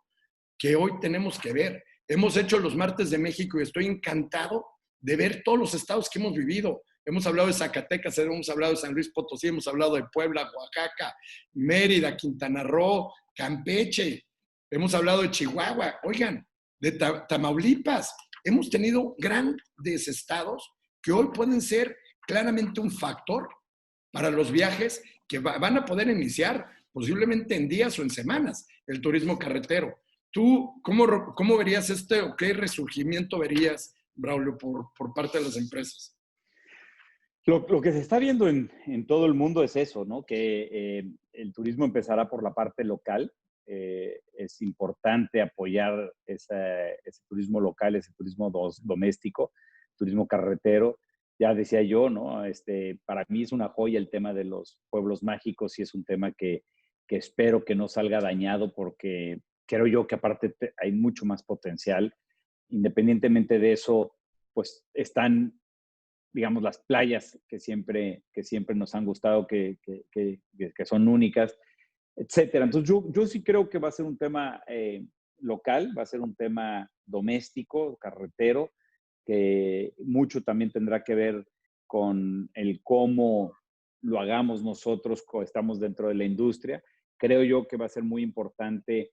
que hoy tenemos que ver. Hemos hecho los martes de México y estoy encantado de ver todos los estados que hemos vivido. Hemos hablado de Zacatecas, hemos hablado de San Luis Potosí, hemos hablado de Puebla, Oaxaca, Mérida, Quintana Roo, Campeche, hemos hablado de Chihuahua, oigan, de Tamaulipas. Hemos tenido grandes estados que hoy pueden ser claramente un factor para los viajes que van a poder iniciar posiblemente en días o en semanas el turismo carretero. ¿Tú cómo verías o qué resurgimiento verías, Braulio, por parte de las empresas? Lo que se está viendo en todo el mundo es eso, ¿no? Que el turismo empezará por la parte local. Es importante apoyar ese turismo local, ese turismo doméstico, turismo carretero. Ya decía yo, ¿no? Para mí es una joya el tema de los pueblos mágicos y es un tema que espero que no salga dañado porque creo yo que aparte hay mucho más potencial. Independientemente de eso, pues están digamos, las playas que siempre nos han gustado, que son únicas, etcétera. Entonces, yo sí creo que va a ser un tema local, va a ser un tema doméstico, carretero, que mucho también tendrá que ver con el cómo lo hagamos nosotros, estamos dentro de la industria. Creo yo que va a ser muy importante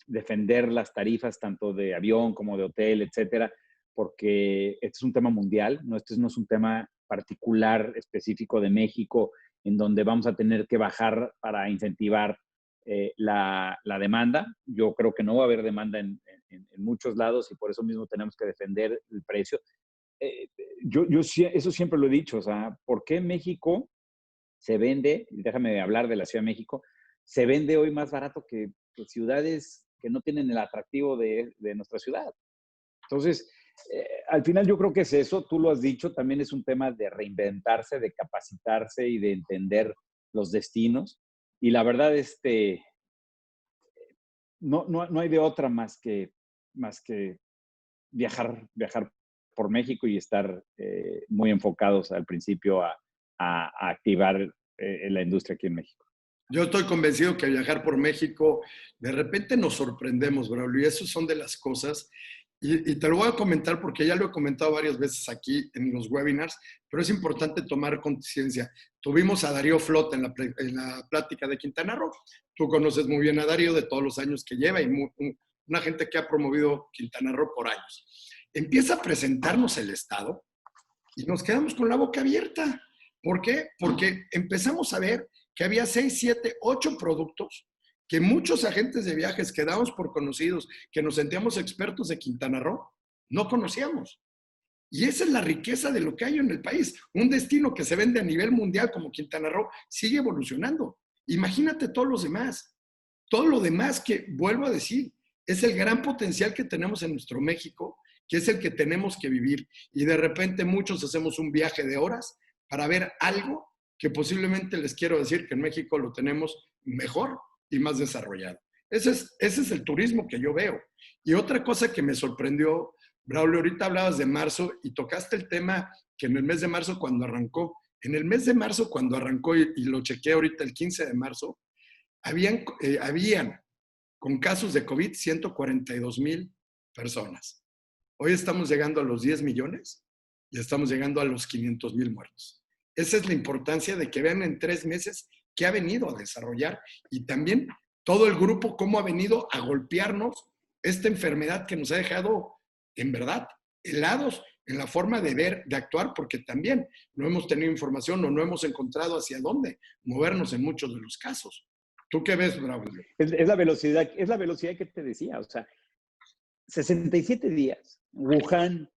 defender las tarifas tanto de avión como de hotel, etcétera, porque este es un tema mundial, ¿no? Este no es un tema particular, específico de México, en donde vamos a tener que bajar para incentivar la demanda. Yo creo que no va a haber demanda en muchos lados y por eso mismo tenemos que defender el precio. Yo eso siempre lo he dicho, o sea, ¿por qué México se vende, déjame hablar de la Ciudad de México, se vende hoy más barato que ciudades que no tienen el atractivo de nuestra ciudad? Entonces, al final yo creo que es eso, tú lo has dicho, también es un tema de reinventarse, de capacitarse y de entender los destinos. Y la verdad, no hay de otra más que viajar por México y estar muy enfocados al principio a activar la industria aquí en México. Yo estoy convencido que viajar por México, de repente nos sorprendemos, Braulio, y eso son de las cosas. Y te lo voy a comentar porque ya lo he comentado varias veces aquí en los webinars, pero es importante tomar conciencia. Tuvimos a Darío Flota en la plática de Quintana Roo. Tú conoces muy bien a Darío de todos los años que lleva y una gente que ha promovido Quintana Roo por años. Empieza a presentarnos el Estado y nos quedamos con la boca abierta. ¿Por qué? Porque empezamos a ver que había 6, 7, 8 productos que muchos agentes de viajes que dábamos por conocidos, que nos sentíamos expertos de Quintana Roo, no conocíamos. Y esa es la riqueza de lo que hay en el país. Un destino que se vende a nivel mundial como Quintana Roo sigue evolucionando. Imagínate todos los demás. Todo lo demás que, vuelvo a decir, es el gran potencial que tenemos en nuestro México, que es el que tenemos que vivir. Y de repente muchos hacemos un viaje de horas para ver algo que posiblemente les quiero decir que en México lo tenemos mejor y más desarrollado. Ese es el turismo que yo veo. Y otra cosa que me sorprendió, Braulio, ahorita hablabas de marzo y tocaste el tema que en el mes de marzo cuando arrancó, en el mes de marzo cuando arrancó, y lo chequeé ahorita el 15 de marzo, habían con casos de COVID 142,000 personas. Hoy estamos llegando a los 10 millones y estamos llegando a los 500,000 muertos. Esa es la importancia de que vean en 3 meses qué ha venido a desarrollar y también todo el grupo cómo ha venido a golpearnos esta enfermedad que nos ha dejado, en verdad, helados en la forma de ver, de actuar, porque también no hemos tenido información o no hemos encontrado hacia dónde movernos en muchos de los casos. ¿Tú qué ves, Braulio? Es la velocidad que te decía, o sea, 67 días, Wuhan,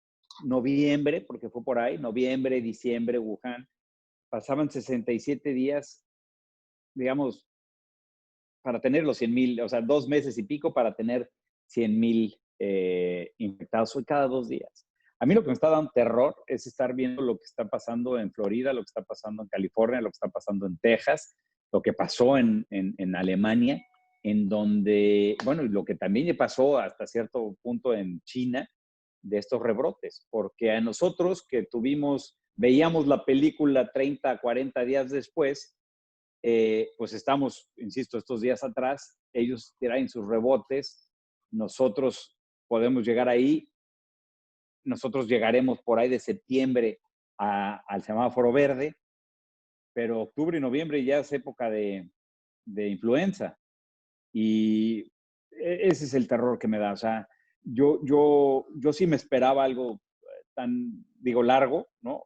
noviembre, porque fue por ahí, noviembre, diciembre, Wuhan, pasaban 67 días, digamos, para tener los 100,000, o sea, 2 meses y pico para tener 100,000 infectados hoy cada 2 días. A mí lo que me está dando terror es estar viendo lo que está pasando en Florida, lo que está pasando en California, lo que está pasando en Texas, lo que pasó en Alemania, en donde, bueno, y lo que también pasó hasta cierto punto en China, de estos rebrotes, porque a nosotros que veíamos la película 30, 40 días después, pues estamos, insisto, estos días atrás, ellos traen sus rebotes, nosotros podemos llegar ahí, nosotros llegaremos por ahí de septiembre al semáforo verde, pero octubre y noviembre ya es época de influenza. Y ese es el terror que me da. O sea, yo sí me esperaba algo tan, digo, largo, ¿no?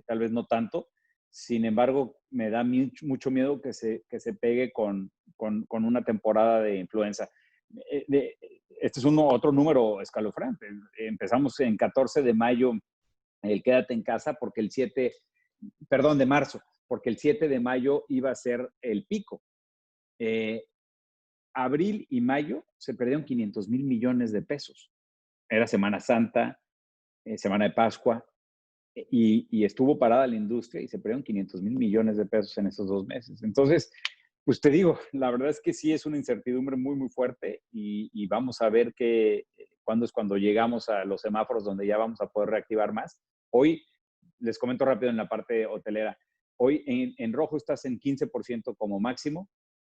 Tal vez no tanto. Sin embargo, me da mucho miedo que se pegue con una temporada de influenza. Este es otro número escalofriante. Empezamos en 14 de mayo el quédate en casa porque de marzo, porque el 7 de mayo iba a ser el pico. Abril y mayo se perdieron 500,000 millones de pesos. Era Semana Santa, Semana de Pascua, y estuvo parada la industria y se perdieron 500,000 millones de pesos en esos 2 meses. Entonces, pues te digo, la verdad es que sí es una incertidumbre muy, muy fuerte y vamos a ver cuándo es cuando llegamos a los semáforos donde ya vamos a poder reactivar más. Hoy, les comento rápido en la parte hotelera, hoy en rojo estás en 15% como máximo,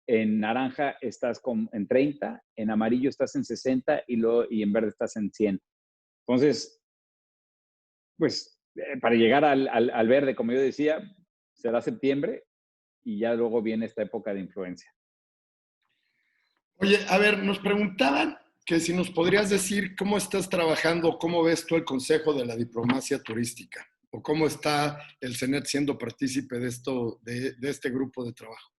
en naranja estás en 30, en amarillo estás en 60 y en verde estás en 100. Entonces, pues para llegar al verde, como yo decía, será septiembre y ya luego viene esta época de influencia. Oye, a ver, nos preguntaban que si nos podrías decir cómo estás trabajando, cómo ves tú el Consejo de la Diplomacia Turística o cómo está el CENET siendo partícipe de este grupo de trabajo.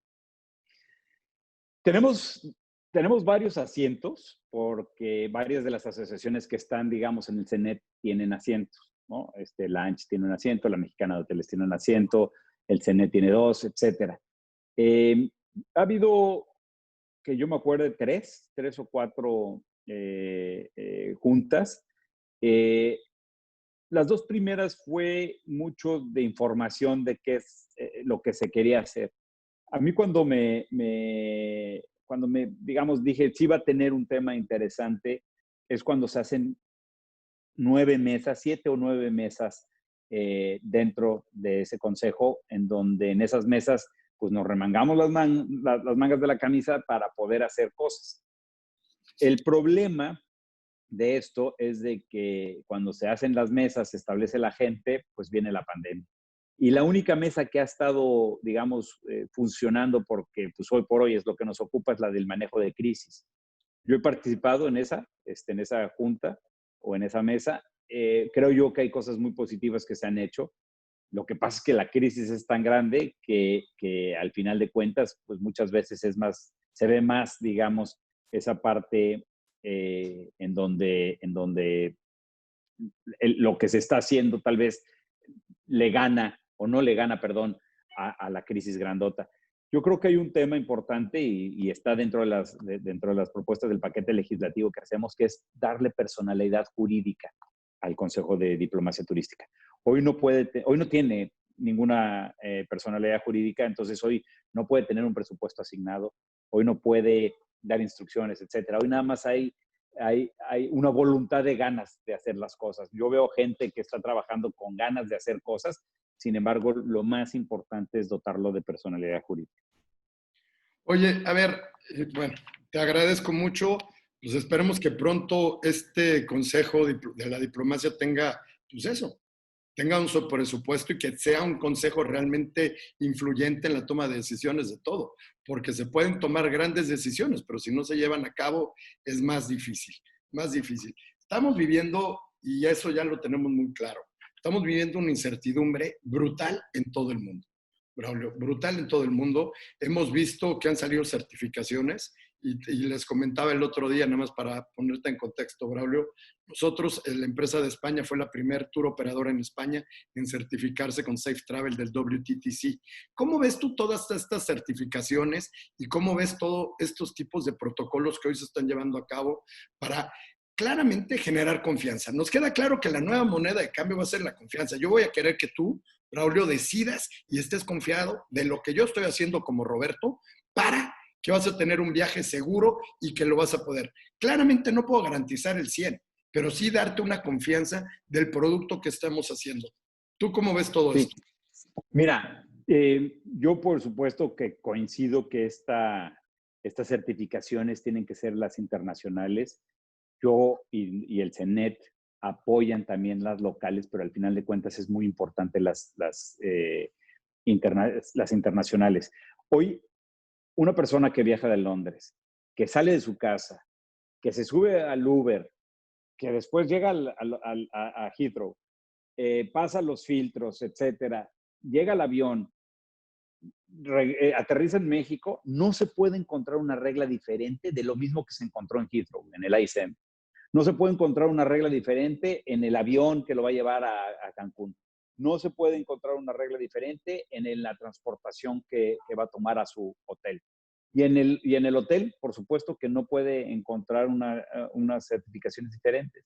Tenemos varios asientos porque varias de las asociaciones que están, digamos, en el CENET tienen asientos, ¿no? La ANCH tiene un asiento, la Mexicana de Hoteles tiene un asiento, el CENET tiene 2, etcétera. Ha habido, que yo me acuerdo, tres o cuatro juntas. Las 2 primeras fue mucho de información de qué es lo que se quería hacer. A mí digamos, dije, sí va a tener un tema interesante, es cuando se hacen 9 mesas, 7 o 9 mesas dentro de ese consejo, en donde en esas mesas, pues nos remangamos las mangas de la camisa para poder hacer cosas. El problema de esto es de que cuando se hacen las mesas, se establece la gente, pues viene la pandemia. Y la única mesa que ha estado, digamos, funcionando, porque pues hoy por hoy es lo que nos ocupa, es la del manejo de crisis. Yo he participado en esa junta o en esa mesa. Creo yo que hay cosas muy positivas que se han hecho. Lo que pasa es que la crisis es tan grande que al final de cuentas, pues muchas veces se ve más, digamos, esa parte en donde lo que se está haciendo tal vez le gana o no le gana, perdón, a la crisis grandota. Yo creo que hay un tema importante y está dentro dentro de las propuestas del paquete legislativo que hacemos, que es darle personalidad jurídica al Consejo de Diplomacia Turística. Hoy no tiene ninguna personalidad jurídica, entonces hoy no puede tener un presupuesto asignado, hoy no puede dar instrucciones, etcétera. Hoy nada más hay una voluntad de ganas de hacer las cosas. Yo veo gente que está trabajando con ganas de hacer cosas, sin embargo, lo más importante es dotarlo de personalidad jurídica. Oye, a ver, bueno, te agradezco mucho. Pues esperemos que pronto este Consejo de la Diplomacia tenga, pues eso, tenga un presupuesto y que sea un consejo realmente influyente en la toma de decisiones de todo, porque se pueden tomar grandes decisiones, pero si no se llevan a cabo es más difícil, más difícil. Estamos viviendo, y eso ya lo tenemos muy claro, estamos viviendo una incertidumbre brutal en todo el mundo. Braulio, brutal en todo el mundo. Hemos visto que han salido certificaciones y les comentaba el otro día, nada más para ponerte en contexto, Braulio, nosotros, la empresa de España, fue la primer tour operadora en España en certificarse con Safe Travel del WTTC. ¿Cómo ves tú todas estas certificaciones y cómo ves todos estos tipos de protocolos que hoy se están llevando a cabo para claramente generar confianza? Nos queda claro que la nueva moneda de cambio va a ser la confianza. Yo voy a querer que tú, Braulio, decidas y estés confiado de lo que yo estoy haciendo como Roberto para que vas a tener un viaje seguro y que lo vas a poder. Claramente no puedo garantizar el 100, pero sí darte una confianza del producto que estamos haciendo. ¿Tú cómo ves todo Sí. esto? Mira, yo por supuesto que coincido que estas certificaciones tienen que ser las internacionales. Yo y el CENET apoyan también las locales, pero al final de cuentas es muy importante las internacionales. Hoy, una persona que viaja de Londres, que sale de su casa, que se sube al Uber, que después llega a Heathrow, pasa los filtros, etcétera, llega al avión, aterriza en México, no se puede encontrar una regla diferente de lo mismo que se encontró en Heathrow, en el ISM. No se puede encontrar una regla diferente en el avión que lo va a llevar a Cancún. No se puede encontrar una regla diferente en la transportación que va a tomar a su hotel. Y en el hotel, por supuesto que no puede encontrar unas certificaciones diferentes.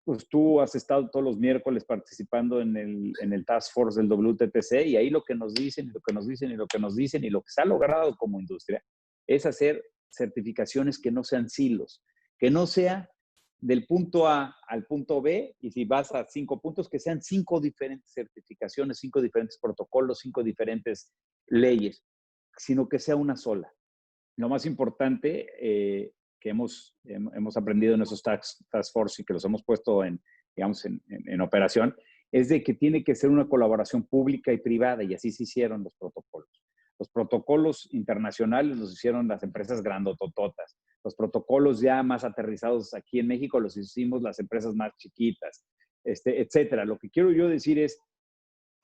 Pues tú has estado todos los miércoles participando en el Task Force del WTTC y ahí lo que nos dicen y lo que nos dicen y lo que nos dicen y lo que se ha logrado como industria es hacer certificaciones que no sean silos, que no sea del punto A al punto B y si vas a 5 puntos, que sean 5 diferentes certificaciones, 5 diferentes protocolos, 5 diferentes leyes, sino que sea una sola. Lo más importante que hemos aprendido en esos task force y que los hemos puesto digamos, en operación, es de que tiene que ser una colaboración pública y privada, y así se hicieron los protocolos. Los protocolos internacionales los hicieron las empresas grandotototas. Los protocolos ya más aterrizados aquí en México los hicimos las empresas más chiquitas, etcétera. Lo que quiero yo decir es,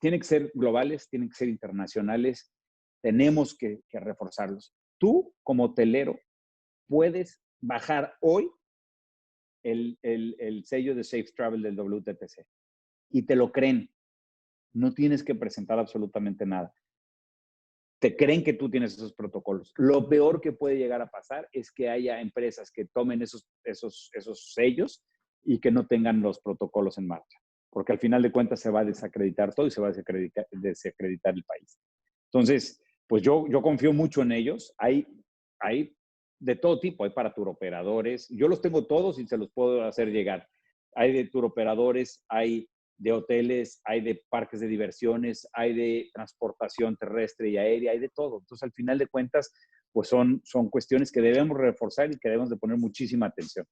tienen que ser globales, tienen que ser internacionales, tenemos que reforzarlos. Tú, como hotelero, puedes bajar hoy el sello de Safe Travel del WTTC y te lo creen. No tienes que presentar absolutamente nada. Te creen que tú tienes esos protocolos. Lo peor que puede llegar a pasar es que haya empresas que tomen esos sellos y que no tengan los protocolos en marcha, porque al final de cuentas se va a desacreditar todo y se va a desacreditar el país. Entonces, pues yo confío mucho en ellos. Hay de todo tipo, hay para turoperadores. Yo los tengo todos y se los puedo hacer llegar. Hay de turoperadores, hay de hoteles, hay de parques de diversiones, hay de transportación terrestre y aérea, hay de todo. Entonces, al final de cuentas, pues son cuestiones que debemos reforzar y que debemos de poner muchísima atención.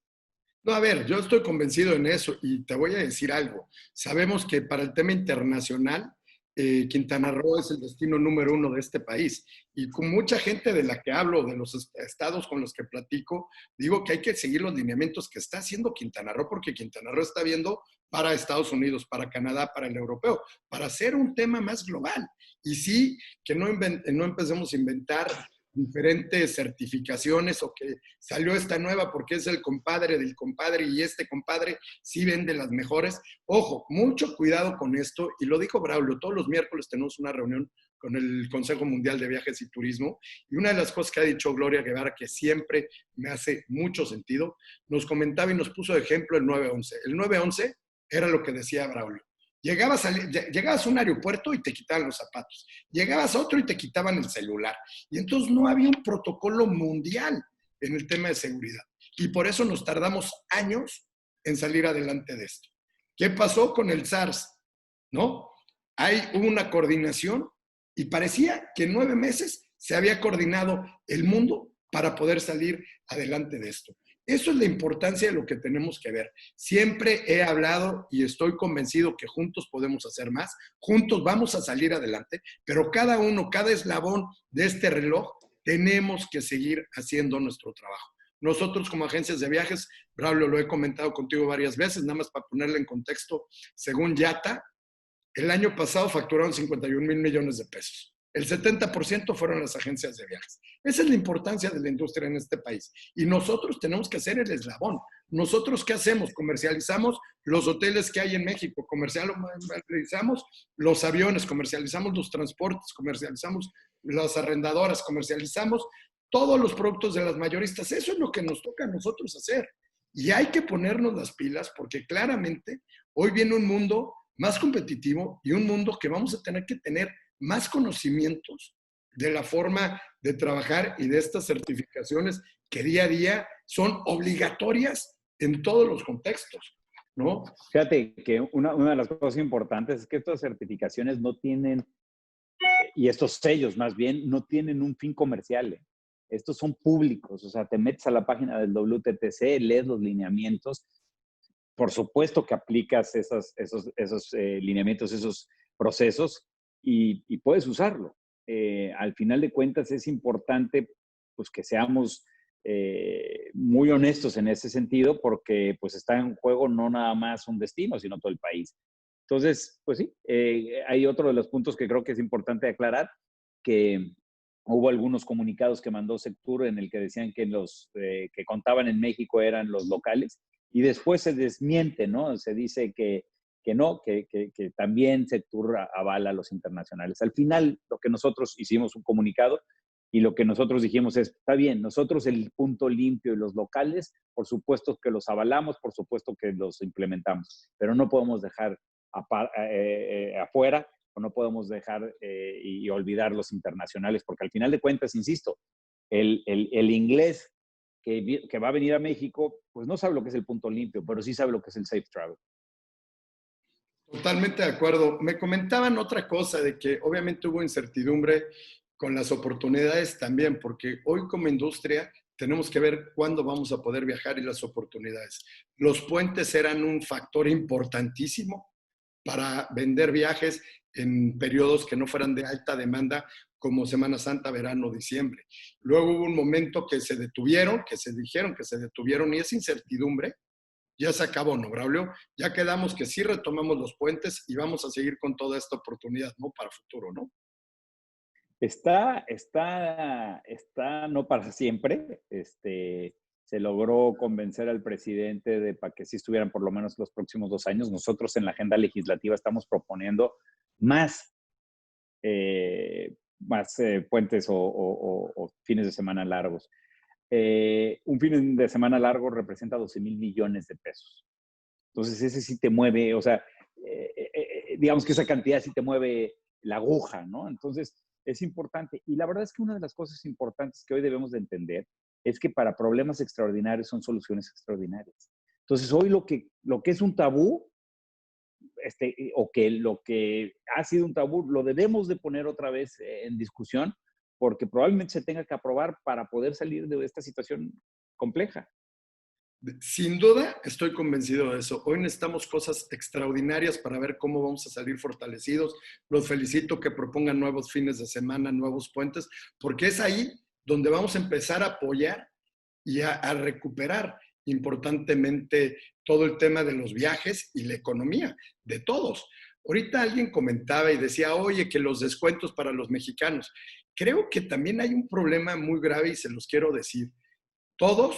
No, a ver, yo estoy convencido en eso y te voy a decir algo. Sabemos que para el tema internacional, Quintana Roo es el destino número 1 de este país. Y con mucha gente de la que hablo, de los estados con los que platico, digo que hay que seguir los lineamientos que está haciendo Quintana Roo, porque Quintana Roo está viendo para Estados Unidos, para Canadá, para el europeo, para hacer un tema más global. Y sí, que no empecemos a inventar diferentes certificaciones o que salió esta nueva porque es el compadre del compadre y este compadre sí vende las mejores. Ojo, mucho cuidado con esto, y lo dijo Braulio, todos los miércoles tenemos una reunión con el Consejo Mundial de Viajes y Turismo, y una de las cosas que ha dicho Gloria Guevara, que siempre me hace mucho sentido, nos comentaba y nos puso de ejemplo el 911. El 911 era lo que decía Braulio. Llegabas a un aeropuerto y te quitaban los zapatos. Llegabas a otro y te quitaban el celular. Y entonces no había un protocolo mundial en el tema de seguridad. Y por eso nos tardamos años en salir adelante de esto. ¿Qué pasó con el SARS? ¿No? Hubo una coordinación y parecía que en 9 meses se había coordinado el mundo para poder salir adelante de esto. Eso es la importancia de lo que tenemos que ver. Siempre he hablado y estoy convencido que juntos podemos hacer más, juntos vamos a salir adelante, pero cada uno, cada eslabón de este reloj, tenemos que seguir haciendo nuestro trabajo. Nosotros como agencias de viajes, Braulio, lo he comentado contigo varias veces, nada más para ponerle en contexto, según YATA, el año pasado facturaron 51,000 millones de pesos. El 70% fueron las agencias de viajes. Esa es la importancia de la industria en este país. Y nosotros tenemos que hacer el eslabón. ¿Nosotros qué hacemos? Comercializamos los hoteles que hay en México, comercializamos los aviones, comercializamos los transportes, comercializamos las arrendadoras, comercializamos todos los productos de las mayoristas. Eso es lo que nos toca a nosotros hacer. Y hay que ponernos las pilas porque claramente hoy viene un mundo más competitivo y un mundo que vamos a tener que tener más conocimientos de la forma de trabajar y de estas certificaciones que día a día son obligatorias en todos los contextos, ¿no? Fíjate que una de las cosas importantes es que estas certificaciones no tienen, y estos sellos más bien, no tienen un fin comercial. Estos son públicos, o sea, te metes a la página del WTTC, lees los lineamientos, por supuesto que aplicas esos lineamientos, esos procesos y puedes usarlo. Al final de cuentas es importante pues, que seamos muy honestos en ese sentido porque pues, está en juego no nada más un destino, sino todo el país. Entonces, pues sí, hay otro de los puntos que creo que es importante aclarar, que hubo algunos comunicados que mandó Sectur en el que decían que los que contaban en México eran los locales y después se desmiente, ¿no? Se dice que no, que también Sectur avala a los internacionales. Al final, lo que nosotros hicimos un comunicado y lo que nosotros dijimos es, está bien, nosotros el punto limpio y los locales, por supuesto que los avalamos, por supuesto que los implementamos, pero no podemos dejar afuera o no podemos dejar y olvidar los internacionales, porque al final de cuentas, insisto, el inglés que va a venir a México, pues no sabe lo que es el punto limpio, pero sí sabe lo que es el safe travel. Totalmente de acuerdo. Me comentaban otra cosa de que obviamente hubo incertidumbre con las oportunidades también, porque hoy como industria tenemos que ver cuándo vamos a poder viajar y las oportunidades. Los puentes eran un factor importantísimo para vender viajes en periodos que no fueran de alta demanda, como Semana Santa, verano, diciembre. Luego hubo un momento que se detuvieron, que se dijeron que se detuvieron, y esa incertidumbre ya se acabó, ¿no, Braulio? Ya quedamos que sí retomamos los puentes y vamos a seguir con toda esta oportunidad, ¿no? Para futuro, ¿no? Está no para siempre. Se logró convencer al presidente de para que sí estuvieran por lo menos los próximos 2 años. Nosotros en la agenda legislativa estamos proponiendo más, puentes o fines de semana largos. Un fin de semana largo representa 12,000 millones de pesos. Entonces, ese sí te mueve, o sea, digamos que esa cantidad sí te mueve la aguja, ¿no? Entonces, es importante. Y la verdad es que una de las cosas importantes que hoy debemos de entender es que para problemas extraordinarios son soluciones extraordinarias. Entonces, hoy lo que es un tabú, o que lo que ha sido un tabú, lo debemos de poner otra vez en discusión, porque probablemente se tenga que aprobar para poder salir de esta situación compleja. Sin duda, estoy convencido de eso. Hoy necesitamos cosas extraordinarias para ver cómo vamos a salir fortalecidos. Los felicito que propongan nuevos fines de semana, nuevos puentes, porque es ahí donde vamos a empezar a apoyar y a recuperar importantemente todo el tema de los viajes y la economía de todos. Ahorita alguien comentaba y decía, oye, que los descuentos para los mexicanos. creo que también hay un problema muy grave y se los quiero decir. Todos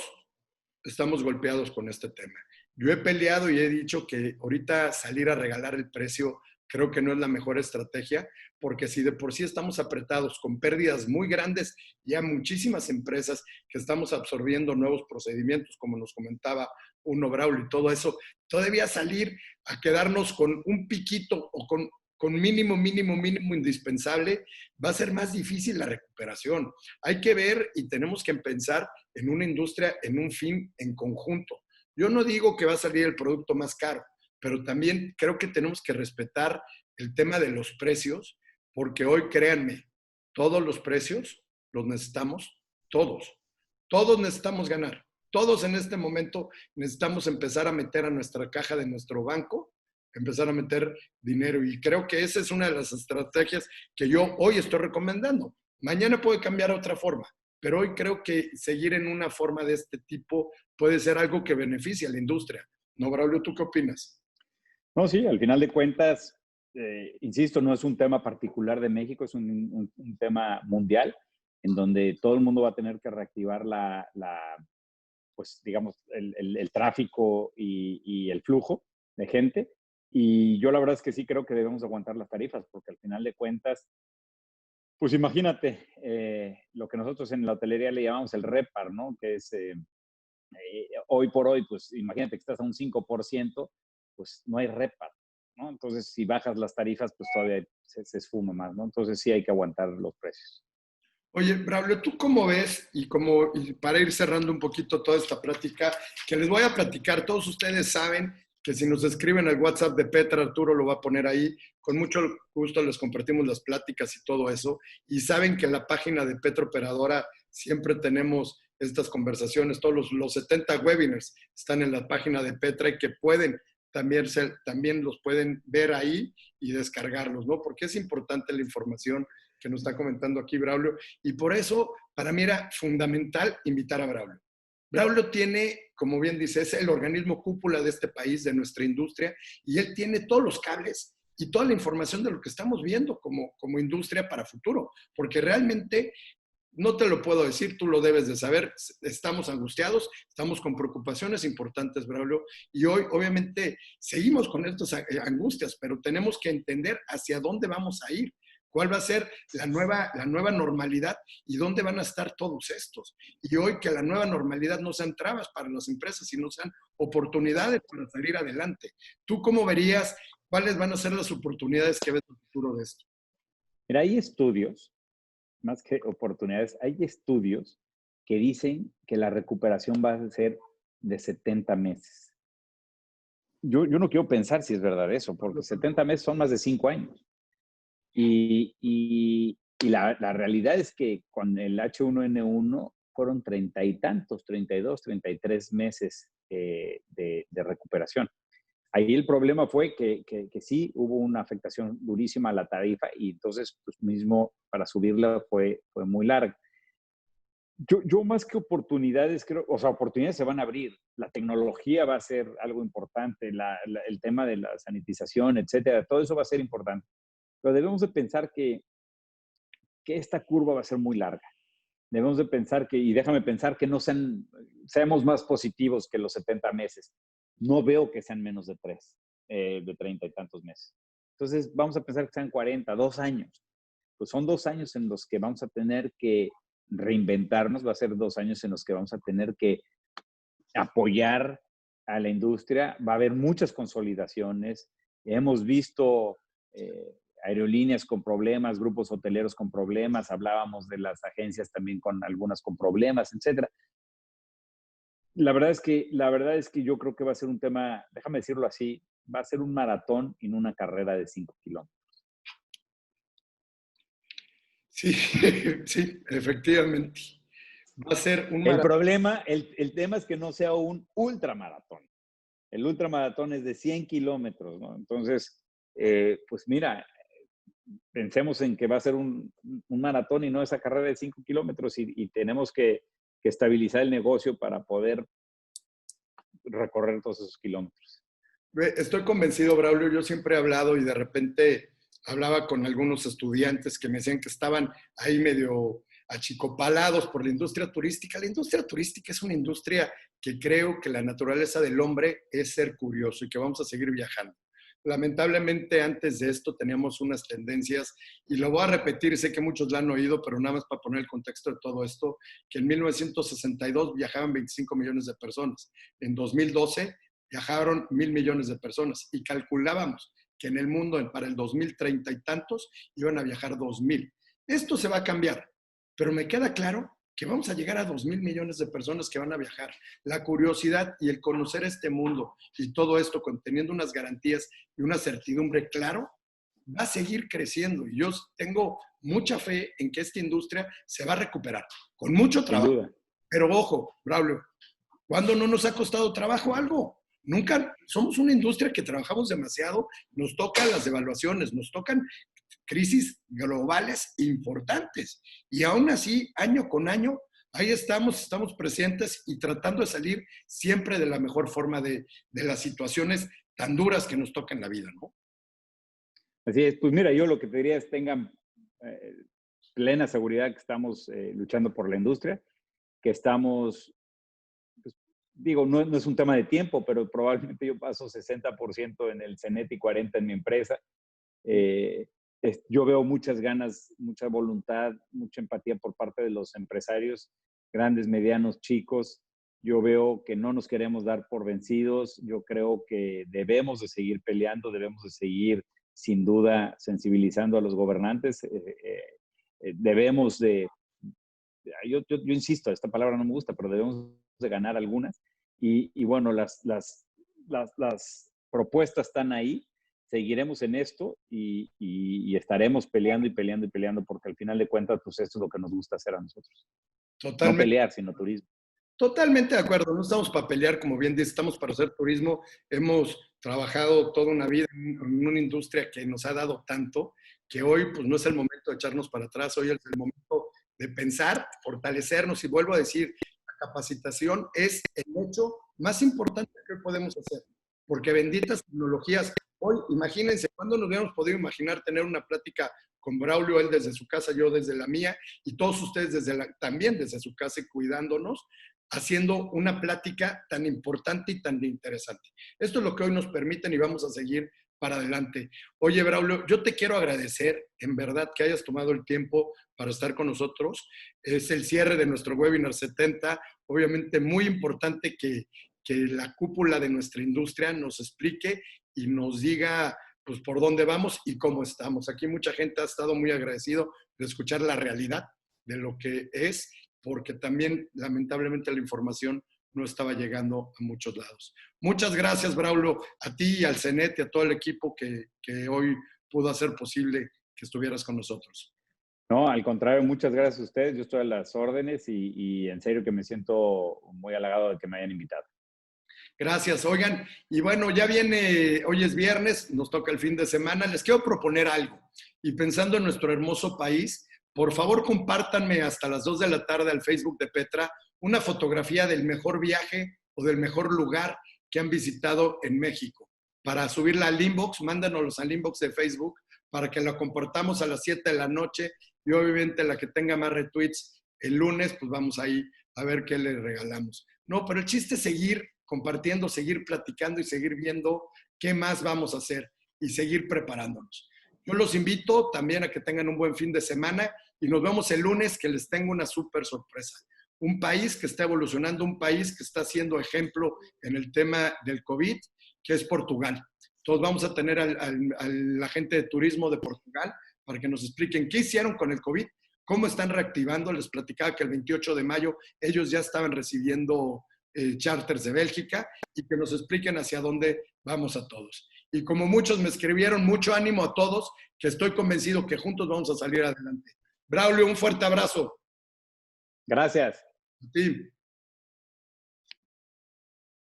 estamos golpeados con este tema. Yo he peleado y he dicho que ahorita salir a regalar el precio creo que no es la mejor estrategia, porque si de por sí estamos apretados con pérdidas muy grandes, ya muchísimas empresas que estamos absorbiendo nuevos procedimientos, como nos comentaba Uno Braulio y todo eso, todavía salir a quedarnos con un piquito o con mínimo indispensable, va a ser más difícil la recuperación. Hay que ver y tenemos que pensar en una industria, en un fin en conjunto. Yo no digo que va a salir el producto más caro, pero también creo que tenemos que respetar el tema de los precios, porque hoy, créanme, todos los precios los necesitamos, todos. Todos necesitamos ganar. Todos en este momento necesitamos empezar a meter a nuestra caja de nuestro banco, empezar a meter dinero. Y creo que esa es una de las estrategias que yo hoy estoy recomendando. Mañana puede cambiar a otra forma, pero hoy creo que seguir en una forma de este tipo puede ser algo que beneficie a la industria. ¿No, Braulio? ¿Tú qué opinas? No, sí, al final de cuentas, insisto, no es un tema particular de México, es un tema mundial en donde todo el mundo va a tener que reactivar pues digamos, el tráfico y el flujo de gente. Y yo la verdad es que sí creo que debemos aguantar las tarifas, porque al final de cuentas, pues imagínate lo que nosotros en la hotelería le llamamos el REPAR, ¿no? Que es hoy por hoy, pues imagínate que estás a un 5%, pues no hay REPAR, ¿no? Entonces, si bajas las tarifas, pues todavía se esfuma más, ¿no? Entonces sí hay que aguantar los precios. Oye, Braulio, ¿tú cómo ves? Y para ir cerrando un poquito toda esta plática, que les voy a platicar, todos ustedes saben que si nos escriben al WhatsApp de Petra, Arturo lo va a poner ahí, con mucho gusto les compartimos las pláticas y todo eso, y saben que en la página de Petra Operadora siempre tenemos estas conversaciones, todos los 70 webinars están en la página de Petra y que también los pueden ver ahí y descargarlos, ¿no? Porque es importante la información que nos está comentando aquí Braulio, y por eso para mí era fundamental invitar a Braulio. Braulio tiene, como bien dice, es el organismo cúpula de este país, de nuestra industria, y él tiene todos los cables y toda la información de lo que estamos viendo como industria para futuro, porque realmente no te lo puedo decir, tú lo debes de saber, estamos angustiados, estamos con preocupaciones importantes, Braulio, y hoy obviamente seguimos con estas angustias, pero tenemos que entender hacia dónde vamos a ir. ¿Cuál va a ser la nueva normalidad y dónde van a estar todos estos? Y hoy que la nueva normalidad no sean trabas para las empresas, sino sean oportunidades para salir adelante. ¿Tú cómo verías cuáles van a ser las oportunidades que ves en el futuro de esto? Mira, hay estudios, más que oportunidades, hay estudios que dicen que la recuperación va a ser de 70 meses. Yo no quiero pensar si es verdad eso, porque 70 meses son más de 5 años. Y la realidad es que con el H1N1 fueron 30 y tantos, 32, 33 meses de recuperación. Ahí el problema fue que sí hubo una afectación durísima a la tarifa y entonces pues mismo para subirla fue muy larga. Yo más que oportunidades, creo, o sea, oportunidades se van a abrir. La tecnología va a ser algo importante, el tema de la sanitización, etcétera, todo eso va a ser importante. Pero debemos de pensar que esta curva va a ser muy larga. Debemos de pensar y déjame pensar que no seamos más positivos que los 70 meses. No veo que sean menos de 3, de 30 y tantos meses. Entonces, vamos a pensar que sean 40, 2 años. Pues son 2 años en los que vamos a tener que reinventarnos, va a ser 2 años en los que vamos a tener que apoyar a la industria. Va a haber muchas consolidaciones. Hemos visto aerolíneas con problemas, grupos hoteleros con problemas, hablábamos de las agencias también con algunas con problemas, etcétera. La verdad es que yo creo que va a ser un tema, déjame decirlo así, va a ser un maratón y no una carrera de 5 kilómetros. Sí, sí, efectivamente. Va a ser un El maratón. problema, el tema es que no sea un ultramaratón. El ultramaratón es de 100 kilómetros, ¿no? Entonces, pues mira, pensemos en que va a ser un maratón y no esa carrera de 5 kilómetros y tenemos que estabilizar el negocio para poder recorrer todos esos kilómetros. Estoy convencido, Braulio, yo siempre he hablado y de repente hablaba con algunos estudiantes que me decían que estaban ahí medio achicopalados por la industria turística. La industria turística es una industria que creo que la naturaleza del hombre es ser curioso y que vamos a seguir viajando. Lamentablemente antes de esto teníamos unas tendencias, y lo voy a repetir, sé que muchos la han oído, pero nada más para poner el contexto de todo esto, que en 1962 viajaban 25 millones de personas, en 2012 viajaron 1,000 millones de personas y calculábamos que en el mundo para el 2030 y tantos iban a viajar 2,000. Esto se va a cambiar, pero me queda claro que vamos a llegar a 2,000 millones de personas que van a viajar. La curiosidad y el conocer este mundo y todo esto conteniendo unas garantías y una certidumbre claro, va a seguir creciendo. Y yo tengo mucha fe en que esta industria se va a recuperar, con mucho trabajo. Sin duda. Pero ojo, Braulio, ¿cuándo no nos ha costado trabajo algo? Nunca, somos una industria que trabajamos demasiado, nos tocan las devaluaciones, nos tocan crisis globales importantes. Y aún así, año con año, ahí estamos presentes y tratando de salir siempre de la mejor forma de las situaciones tan duras que nos tocan en la vida, ¿no? Así es. Pues mira, yo lo que te diría es tengan plena seguridad que estamos luchando por la industria, que estamos, pues, digo, no es un tema de tiempo, pero probablemente yo paso 60% en el CENET y 40% en mi empresa. Yo veo muchas ganas, mucha voluntad, mucha empatía por parte de los empresarios, grandes, medianos, chicos. Yo veo que no nos queremos dar por vencidos. Yo creo que debemos de seguir peleando, debemos de seguir, sin duda, sensibilizando a los gobernantes. Debemos de, yo insisto, esta palabra no me gusta, pero debemos de ganar algunas. Y bueno, las propuestas están ahí. Seguiremos en esto y estaremos peleando y peleando y peleando, porque al final de cuentas, pues esto es lo que nos gusta hacer a nosotros. Totalmente. No pelear, sino turismo. Totalmente de acuerdo, no estamos para pelear, como bien dice, estamos para hacer turismo. Hemos trabajado toda una vida en una industria que nos ha dado tanto, que hoy pues no es el momento de echarnos para atrás, hoy es el momento de pensar, fortalecernos, y vuelvo a decir, la capacitación es el hecho más importante que hoy podemos hacer, porque benditas tecnologías. Hoy, imagínense, ¿cuándo nos hubiéramos podido imaginar tener una plática con Braulio, él desde su casa, yo desde la mía, y todos ustedes también desde su casa y cuidándonos, haciendo una plática tan importante y tan interesante? Esto es lo que hoy nos permiten y vamos a seguir para adelante. Oye, Braulio, yo te quiero agradecer, en verdad, que hayas tomado el tiempo para estar con nosotros. Es el cierre de nuestro webinar 70, obviamente muy importante que la cúpula de nuestra industria nos explique y nos diga pues por dónde vamos y cómo estamos. Aquí mucha gente ha estado muy agradecido de escuchar la realidad de lo que es, porque también lamentablemente la información no estaba llegando a muchos lados. Muchas gracias, Braulio, a ti y al CENET y a todo el equipo que hoy pudo hacer posible que estuvieras con nosotros. No, al contrario, muchas gracias a ustedes. Yo estoy a las órdenes y en serio que me siento muy halagado de que me hayan invitado. Gracias, oigan. Y bueno, ya viene, hoy es viernes, nos toca el fin de semana. Les quiero proponer algo. Y pensando en nuestro hermoso país, por favor compártanme hasta las 2 de la tarde al Facebook de Petra una fotografía del mejor viaje o del mejor lugar que han visitado en México. Para subirla al inbox, mándanos al inbox de Facebook para que la compartamos a las 7 de la noche. Y obviamente la que tenga más retweets el lunes, pues vamos ahí a ver qué le regalamos. No, pero el chiste es seguir compartiendo, seguir platicando y seguir viendo qué más vamos a hacer y seguir preparándonos. Yo los invito también a que tengan un buen fin de semana y nos vemos el lunes, que les tengo una súper sorpresa. Un país que está evolucionando, un país que está siendo ejemplo en el tema del COVID, que es Portugal. Entonces vamos a tener al agente de turismo de Portugal para que nos expliquen qué hicieron con el COVID, cómo están reactivando. Les platicaba que el 28 de mayo ellos ya estaban recibiendo charters de Bélgica, y que nos expliquen hacia dónde vamos a todos. Y como muchos me escribieron, mucho ánimo a todos, que estoy convencido que juntos vamos a salir adelante. Braulio, un fuerte abrazo. Gracias. A ti.